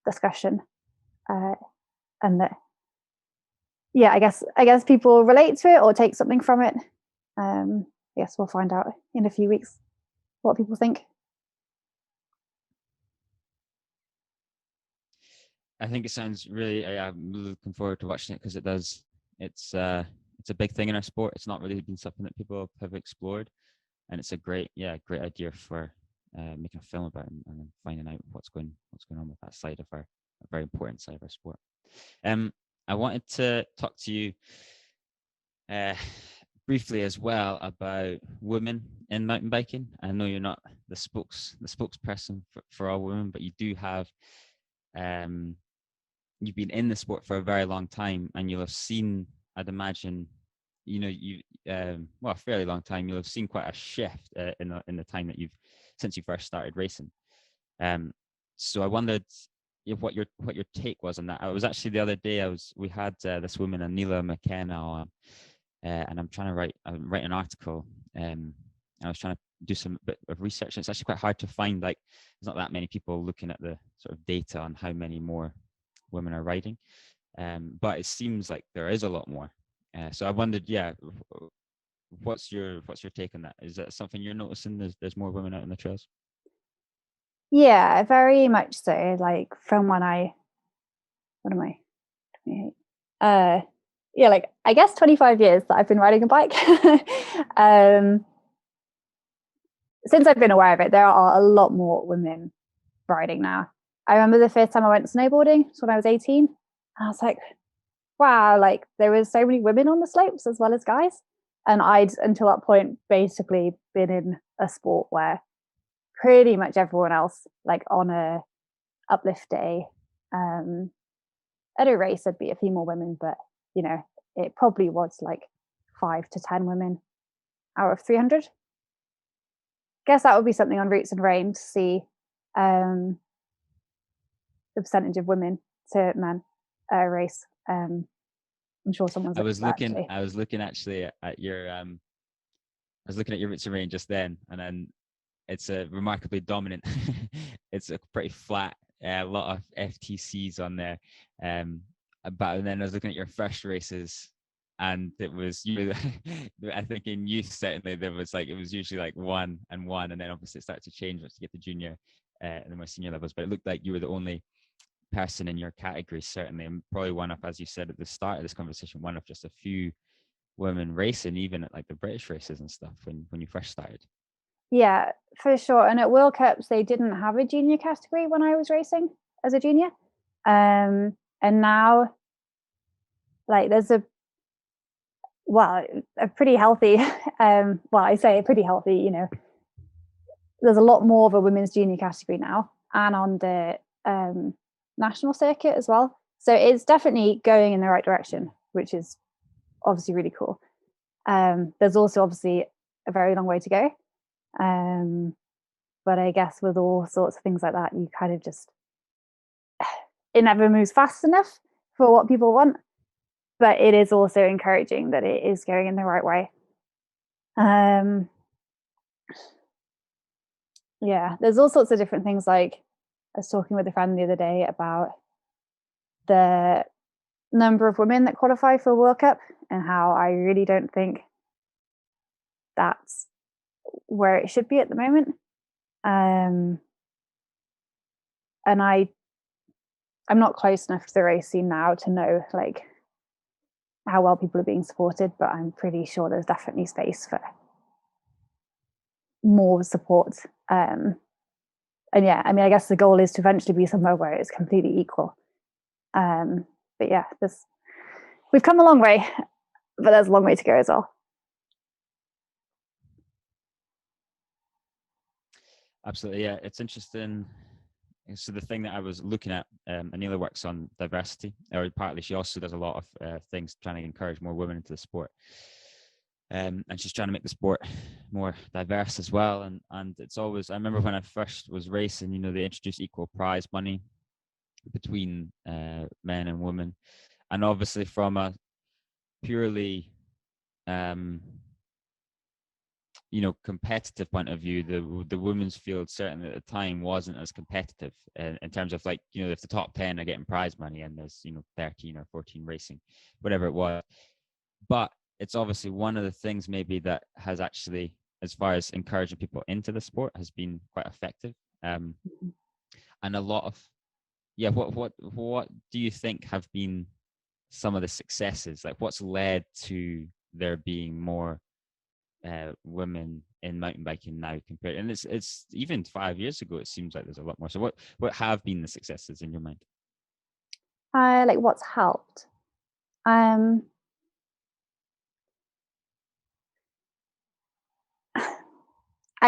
discussion, and that I guess people relate to it or take something from it. Yes, we'll find out in a few weeks what people think. I think it sounds really. I'm looking forward to watching it because it does. It's a big thing in our sport. It's not really been something that people have explored, and it's a great idea for making a film about it and finding out what's going on with that side of a very important side of our sport. I wanted to talk to you briefly as well about women in mountain biking. I know you're not the spokesperson for all women, but you do have you've been in the sport for a very long time, and you'll have seen, I'd imagine, a fairly long time. You'll have seen quite a shift in the time that since you first started racing. So I wondered what your take was on that. I was actually the other day. We had this woman, Anila McKenna, and I'm trying to write an article. And I was trying to do some bit of research. And it's actually quite hard to find. Like, there's not that many people looking at the sort of data on how many more women are riding, but it seems like there is a lot more. So I wondered, what's your take on that? Is that something you're noticing? There's more women out on the trails? Yeah, very much so. Like, from when what am I? 28. Like, I guess 25 years that I've been riding a bike. Since I've been aware of it, there are a lot more women riding now. I remember the first time I went snowboarding was when I was 18. And I was like, wow, like there was so many women on the slopes as well as guys. And I'd, until that point, basically been in a sport where pretty much everyone else, like on a uplift day, at a race, there'd be a few more women, but it probably was like 5 to 10 women out of 300. Guess that would be something on Roots and Rain to see the percentage of women to men at a race. I'm sure someone's. I was looking actually at your Roots and Rain just then, and then it's a remarkably dominant. It's a pretty flat, a lot of FTCs on there. But then I was looking at your first races, and it was I think in youth certainly there was like, it was usually like 1 and 1, and then obviously it started to change once you get to junior and the more senior levels. But it looked like you were the only person in your category, certainly, and probably one of, as you said at the start of this conversation, one of just a few women racing, even at like the British races and stuff when you first started. Yeah, for sure. And at World Cups, they didn't have a junior category when I was racing as a junior. And now, like, there's a pretty healthy, I say pretty healthy, you know, there's a lot more of a women's junior category now, and on the national circuit as well. So it's definitely going in the right direction, which is obviously really cool. There's also obviously a very long way to go. But I guess with all sorts of things like that, you kind of just, it never moves fast enough for what people want. But it is also encouraging that it is going in the right way. Yeah, there's all sorts of different things. Like, I was talking with a friend the other day about the number of women that qualify for a World Cup, and how I really don't think that's where it should be at the moment. And I'm not close enough to the race scene now to know like how well people are being supported, but I'm pretty sure there's definitely space for more support. And yeah, I mean, I guess the goal is to eventually be somewhere where it's completely equal. But yeah, we've come a long way, but there's a long way to go as well. Absolutely, yeah. It's interesting. So the thing that I was looking at, Anila works on diversity, or partly she also does a lot of things trying to encourage more women into the sport. And she's trying to make the sport more diverse as well. And it's always, I remember when I first was racing, you know, they introduced equal prize money between men and women. And obviously from a purely you know, competitive point of view, the women's field certainly at the time wasn't as competitive in terms of like, you know, if the top 10 are getting prize money and there's, you know, 13 or 14 racing, whatever it was. But it's obviously one of the things maybe that has actually, as far as encouraging people into the sport, has been quite effective. And a lot of, yeah, what do you think have been some of the successes? Like, what's led to there being more women in mountain biking now compared, and it's even 5 years ago, it seems like there's a lot more. So what have been the successes in your mind? Like, what's helped? I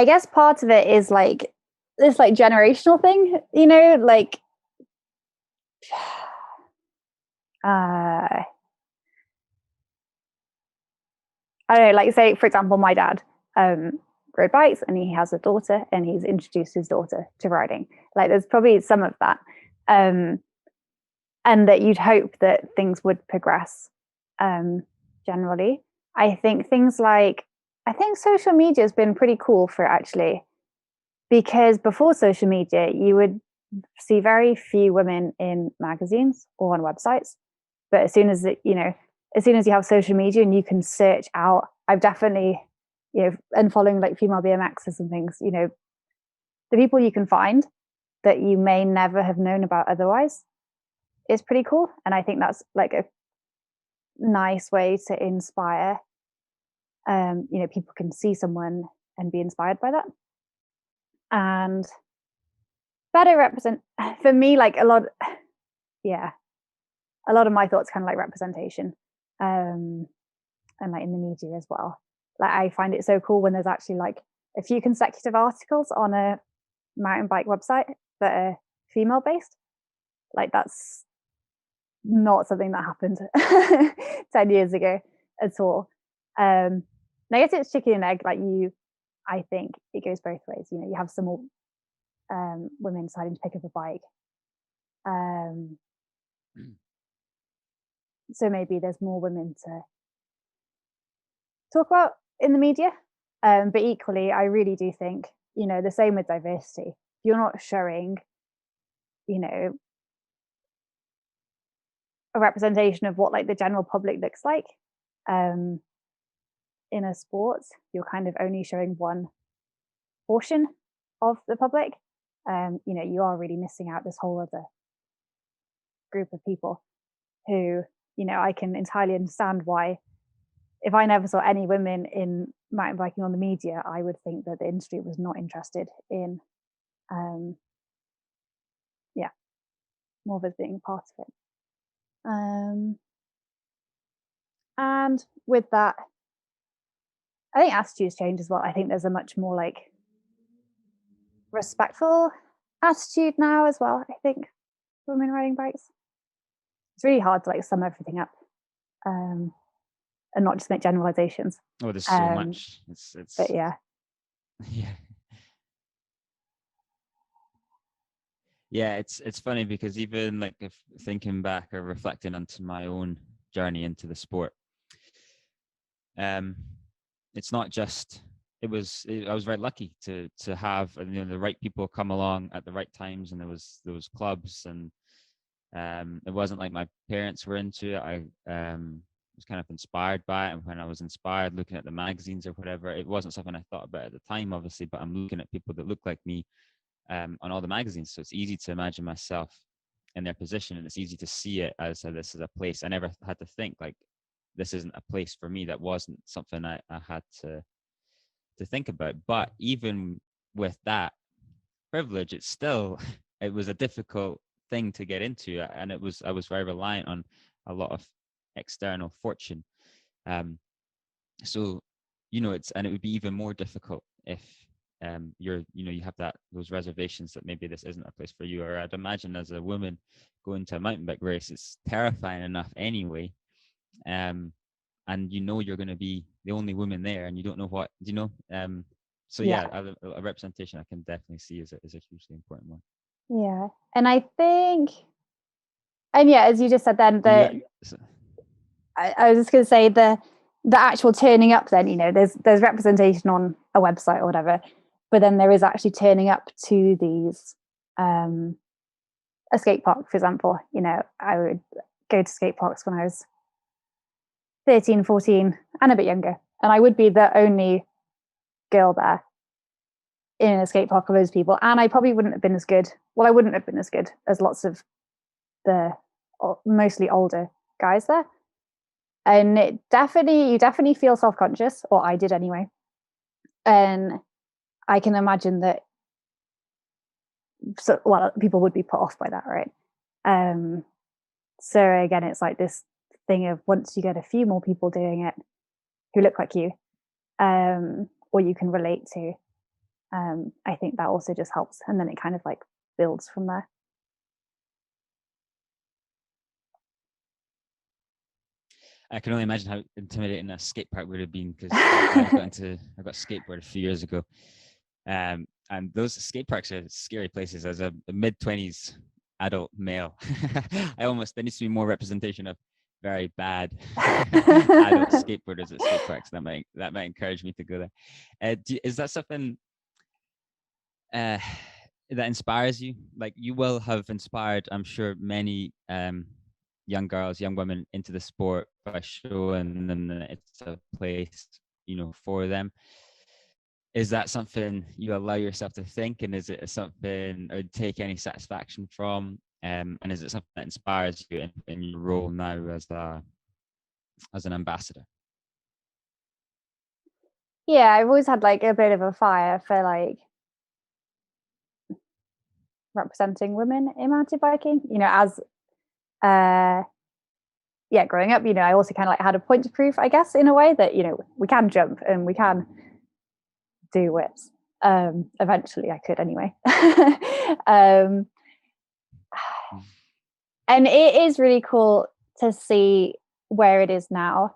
guess part of it is like this like generational thing, you know, like I don't know, like say for example, my dad rode bikes and he has a daughter and he's introduced his daughter to riding. Like there's probably some of that. And that you'd hope that things would progress generally. I think social media has been pretty cool for it actually, because before social media, you would see very few women in magazines or on websites. But as soon as you have social media and you can search out, I've definitely, you know, and following like female BMXs and things, you know, the people you can find that you may never have known about otherwise is pretty cool. And I think that's like a nice way to inspire. You know, people can see someone and be inspired by that. And better represent, for me, like a lot of my thoughts kind of like representation, and like in the media as well. Like I find it so cool when there's actually like a few consecutive articles on a mountain bike website that are female based. Like that's not something that happened 10 years ago at all. And I guess it's chicken and egg. Like I think it goes both ways. You know, you have some more women deciding to pick up a bike. So maybe there's more women to talk about in the media. But equally, I really do think you know, the same with diversity. If you're not showing, you know, a representation of what like the general public looks like in a sport, you're kind of only showing one portion of the public. You know, you are really missing out this whole other group of people who, you know, I can entirely understand why if I never saw any women in mountain biking on the media, I would think that the industry was not interested in yeah, more of us being part of it. And with that, I think attitudes change as well. I think there's a much more like respectful attitude now as well, I think, for women riding bikes. It's really hard to like sum everything up and not just make generalizations. Oh, there's so much. It's But yeah. Yeah. Yeah, it's funny because even like if thinking back or reflecting onto my own journey into the sport, it's not just I was very lucky to have, you know, the right people come along at the right times, and there was clubs, and it wasn't like my parents were into it. I was kind of inspired by it, and when I was inspired looking at the magazines or whatever, it wasn't something I thought about at the time, obviously, but I'm looking at people that look like me on all the magazines, so it's easy to imagine myself in their position, and it's easy to see it as this is a place. I never had to think like this isn't a place for me. That wasn't something I had to think about. But even with that privilege, it's still it was a difficult thing to get into, and I was very reliant on a lot of external fortune. So, you know, it would be even more difficult if you have those reservations that maybe this isn't a place for you. Or I'd imagine as a woman going to a mountain bike race, it's terrifying enough anyway. And you know you're going to be the only woman there, and you don't know what so yeah, a representation I can definitely see is a hugely important one. Yeah, and I think, and yeah, as you just said, then I was just going to say the actual turning up. Then, you know, there's representation on a website or whatever, but then there is actually turning up to these a skate park, for example. You know, I would go to skate parks when I was 13, 14, and a bit younger, and I would be the only girl there in a skate park of those people, and I probably wouldn't have been as good. Well, I wouldn't have been as good as lots of the mostly older guys there, and you definitely feel self-conscious, or I did anyway. And I can imagine that people would be put off by that, right? So again, it's like this thing of once you get a few more people doing it who look like you, or you can relate to, I think that also just helps, and then it kind of like builds from there. I can only imagine how intimidating a skate park would have been, because I got skateboard a few years ago, and those skate parks are scary places. As a mid-20s adult male, there needs to be more representation of very bad adult skateboarders at skate parks. That might encourage me to go there. Is that something that inspires you? Like, you will have inspired, I'm sure, many young girls, young women into the sport by showing them that it's a place, you know, for them. Is that something you allow yourself to think, and is it something or take any satisfaction from? And is it something that inspires you in your role now as an ambassador? Yeah, I've always had like a bit of a fire for like representing women in mountain biking. You know, as growing up, you know, I also kind of like had a point to prove, I guess, in a way that, you know, we can jump and we can do whips. Eventually I could anyway. And it is really cool to see where it is now.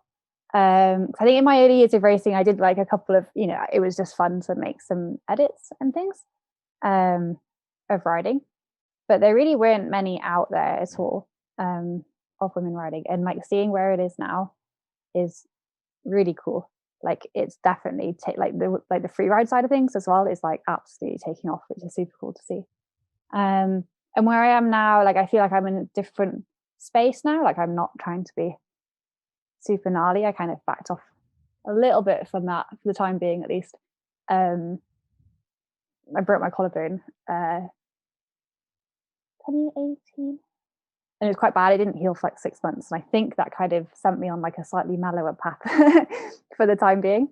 I think in my early years of racing, I did like a couple of, you know, it was just fun to make some edits and things of riding, but there really weren't many out there at all of women riding, and like seeing where it is now is really cool. like it's definitely like the free ride side of things as well is like absolutely taking off, which is super cool to see. And where I am now, like I feel like I'm in a different space now. Like I'm not trying to be super gnarly. I kind of backed off a little bit from that for the time being, at least. I broke my collarbone 2018, and it was quite bad. It didn't heal for like 6 months, and I think that kind of sent me on like a slightly mellower path for the time being.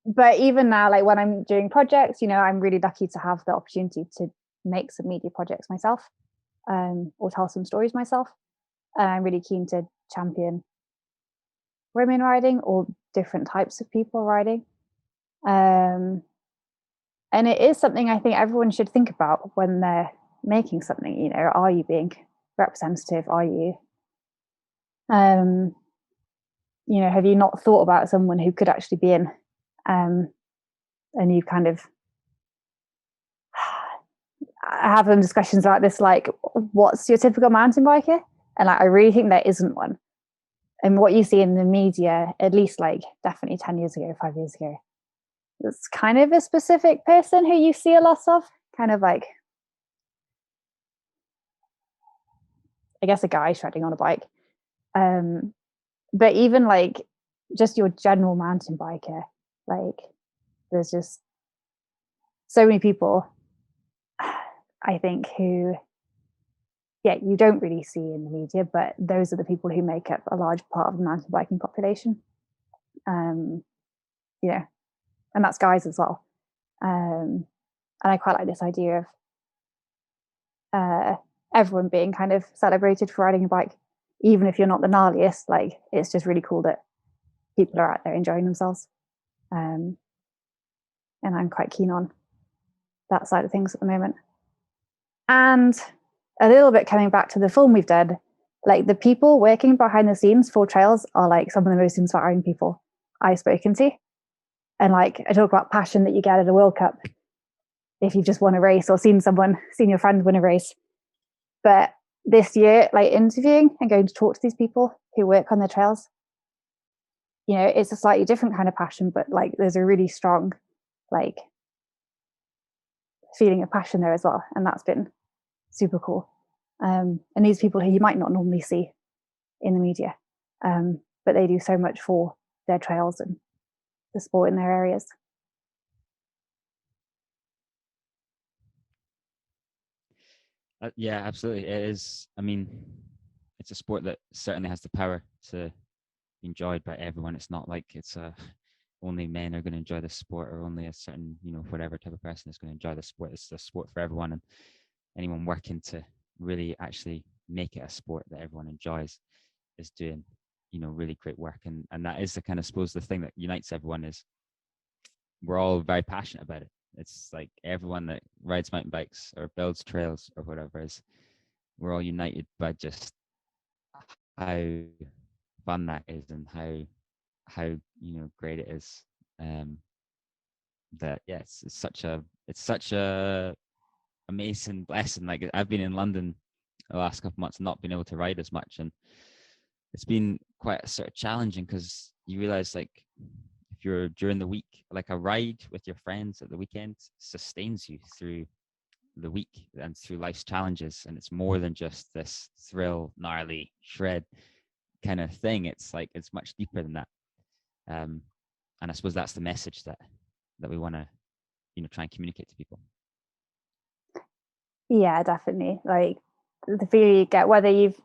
But even now, like when I'm doing projects, I'm really lucky to have the opportunity to make some media projects myself, or tell some stories myself. And I'm really keen to champion women riding or different types of people riding. And it is something I think everyone should think about when they're making something. Are you being representative? Are you have you not thought about someone who could actually be in, and you've kind of have them discussions about this, like what's your typical mountain biker? And like I really think there isn't one. And what you see in the media, at least like definitely 10 years ago, 5 years ago, it's kind of a specific person who you see a lot of, kind of like, I guess, a guy shredding on a bike. But even like just your general mountain biker, like there's just so many people, I think, who, you don't really see in the media, but those are the people who make up a large part of the mountain biking population. And that's guys as well. And I quite like this idea of everyone being kind of celebrated for riding a bike, even if you're not the gnarliest. Like it's just really cool that people are out there enjoying themselves. And I'm quite keen on that side of things at the moment. And a little bit coming back to the film we've done, like the people working behind the scenes for trails are like some of the most inspiring people I've spoken to. And like I talk about passion that you get at a World Cup if you've just won a race or seen your friend win a race. But this year, like interviewing and going to talk to these people who work on the trails, it's a slightly different kind of passion, but like there's a really strong like feeling of passion there as well. And that's been super cool. And these people who you might not normally see in the media, but they do so much for their trails and the sport in their areas. Yeah, absolutely. It is. I mean, it's a sport that certainly has the power to be enjoyed by everyone. It's not like it's only men are going to enjoy the sport, or only a certain, whatever type of person is going to enjoy the sport. It's a sport for everyone, and anyone working to really actually make it a sport that everyone enjoys is doing, really great work. And that is the kind of, suppose, the thing that unites everyone is we're all very passionate about it. It's like everyone that rides mountain bikes or builds trails or whatever is, we're all united by just how fun that is and how great it is. That it's such a amazing blessing. Like I've been in London the last couple of months, not been able to ride as much, and it's been quite sort of challenging because you realize, like, if you're during the week, like a ride with your friends at the weekend sustains you through the week and through life's challenges, and it's more than just this thrill, gnarly shred kind of thing. It's like it's much deeper than that. And I suppose that's the message that we want to try and communicate to people. Yeah, definitely. Like the feeling you get, whether you've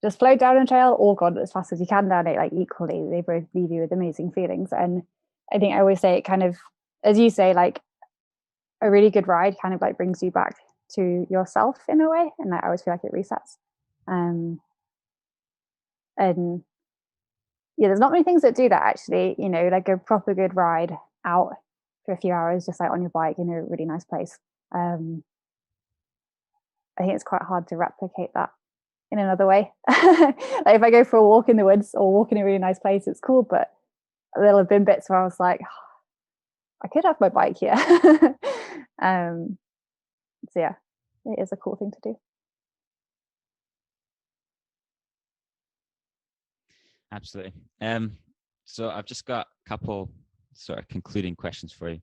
just flowed down a trail or gone as fast as you can down it, like equally, they both leave you with amazing feelings. And I think I always say it kind of, as you say, like a really good ride kind of like brings you back to yourself in a way. And I always feel like it resets. And yeah, there's not many things that do that actually, like a proper good ride out for a few hours, just like on your bike in a really nice place. I think it's quite hard to replicate that in another way. Like if I go for a walk in the woods or walk in a really nice place, it's cool, but there'll have been bits where I was like, oh, I could have my bike here. So yeah, it is a cool thing to do. Absolutely. So I've just got a couple sort of concluding questions for you.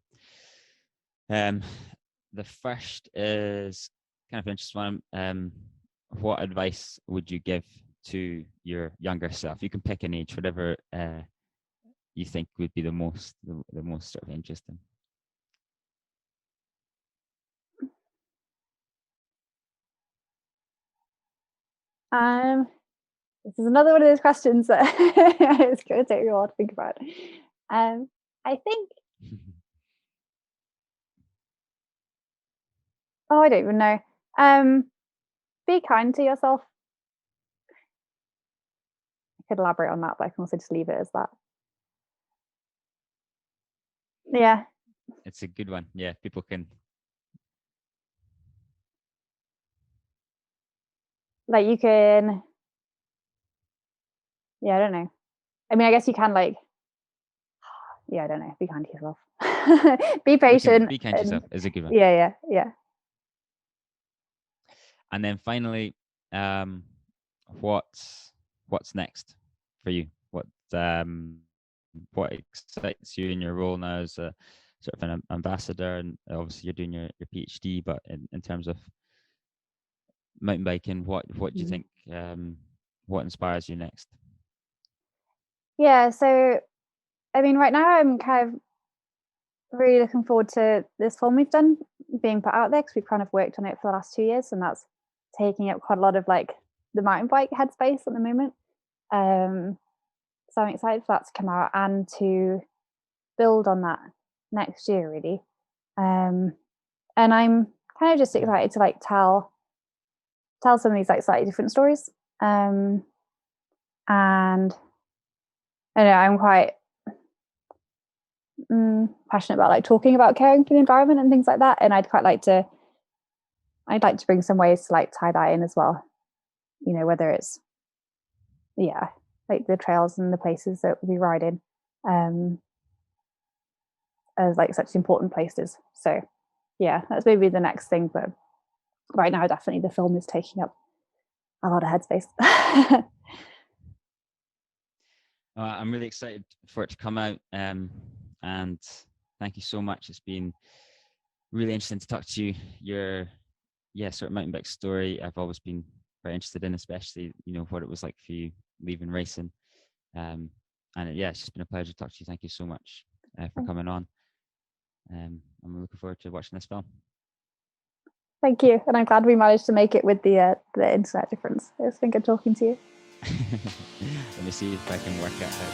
The first is kind of an interesting one. What advice would you give to your younger self? You can pick an age, whatever you think would be the most sort of interesting. This is another one of those questions that it's going to take me a while to think about. I think. Oh, I don't even know. Be kind to yourself. I could elaborate on that, but I can also just leave it as that. Yeah. It's a good one. Yeah, people can. Like you can. Yeah, I don't know. I mean, I guess you can like. Yeah, I don't know. Be kind to yourself. Be patient. Be kind to yourself is a good one. Yeah. And then finally, what's next for you? What excites you in your role now as a sort of an ambassador? And obviously you're doing your PhD, but in terms of mountain biking, what do you think? What inspires you next? Yeah, so I mean, right now I'm kind of really looking forward to this film we've done being put out there, because we've kind of worked on it for the last 2 years, and that's taking up quite a lot of like the mountain bike headspace at the moment. So I'm excited for that to come out and to build on that next year, really. And I'm kind of just excited to like tell some of these like slightly different stories. And I know I'm quite passionate about like talking about caring for the environment and things like that, and I'd like to bring some ways to like tie that in as well, you know, whether it's like the trails and the places that we ride in as like such important places. So yeah, that's maybe the next thing, but right now definitely the film is taking up a lot of headspace. I'm really excited for it to come out, and thank you so much. It's been really interesting to talk to you. Your sort of mountain bike story I've always been very interested in, especially, you know, what it was like for you leaving racing. And it's just been a pleasure to talk to you. Thank you so much for coming on. I'm looking forward to watching this film. Thank you, and I'm glad we managed to make it with the internet difference. It's been good talking to you. Let me see if I can work out how.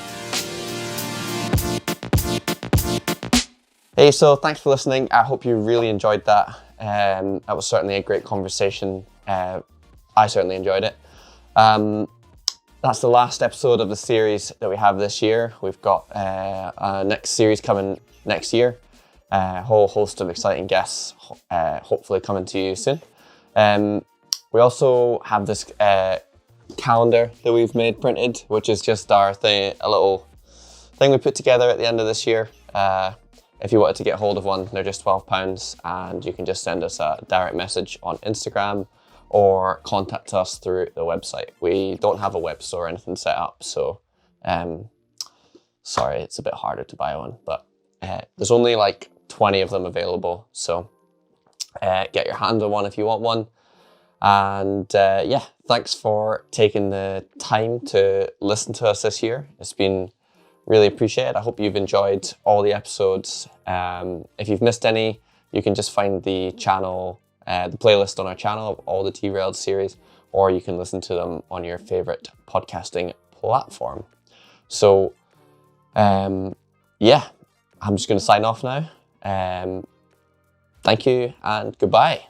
Hey, so thanks for listening. I hope you really enjoyed that. That was certainly a great conversation. I certainly enjoyed it. That's the last episode of the series that we have this year. We've got a next series coming next year. A whole host of exciting guests, hopefully coming to you soon. We also have this calendar that we've made printed, which is just our thing, a little thing we put together at the end of this year. If you wanted to get hold of one, they're just £12, and you can just send us a direct message on Instagram or contact us through the website. We don't have a web store or anything set up, so sorry, it's a bit harder to buy one, but there's only like 20 of them available, so get your hands on one if you want one. And thanks for taking the time to listen to us this year. It's been really appreciated. I hope you've enjoyed all the episodes. If you've missed any, you can just find the channel, the playlist on our channel of all the T-Railed series, or you can listen to them on your favorite podcasting platform. So, I'm just going to sign off now. Thank you and goodbye.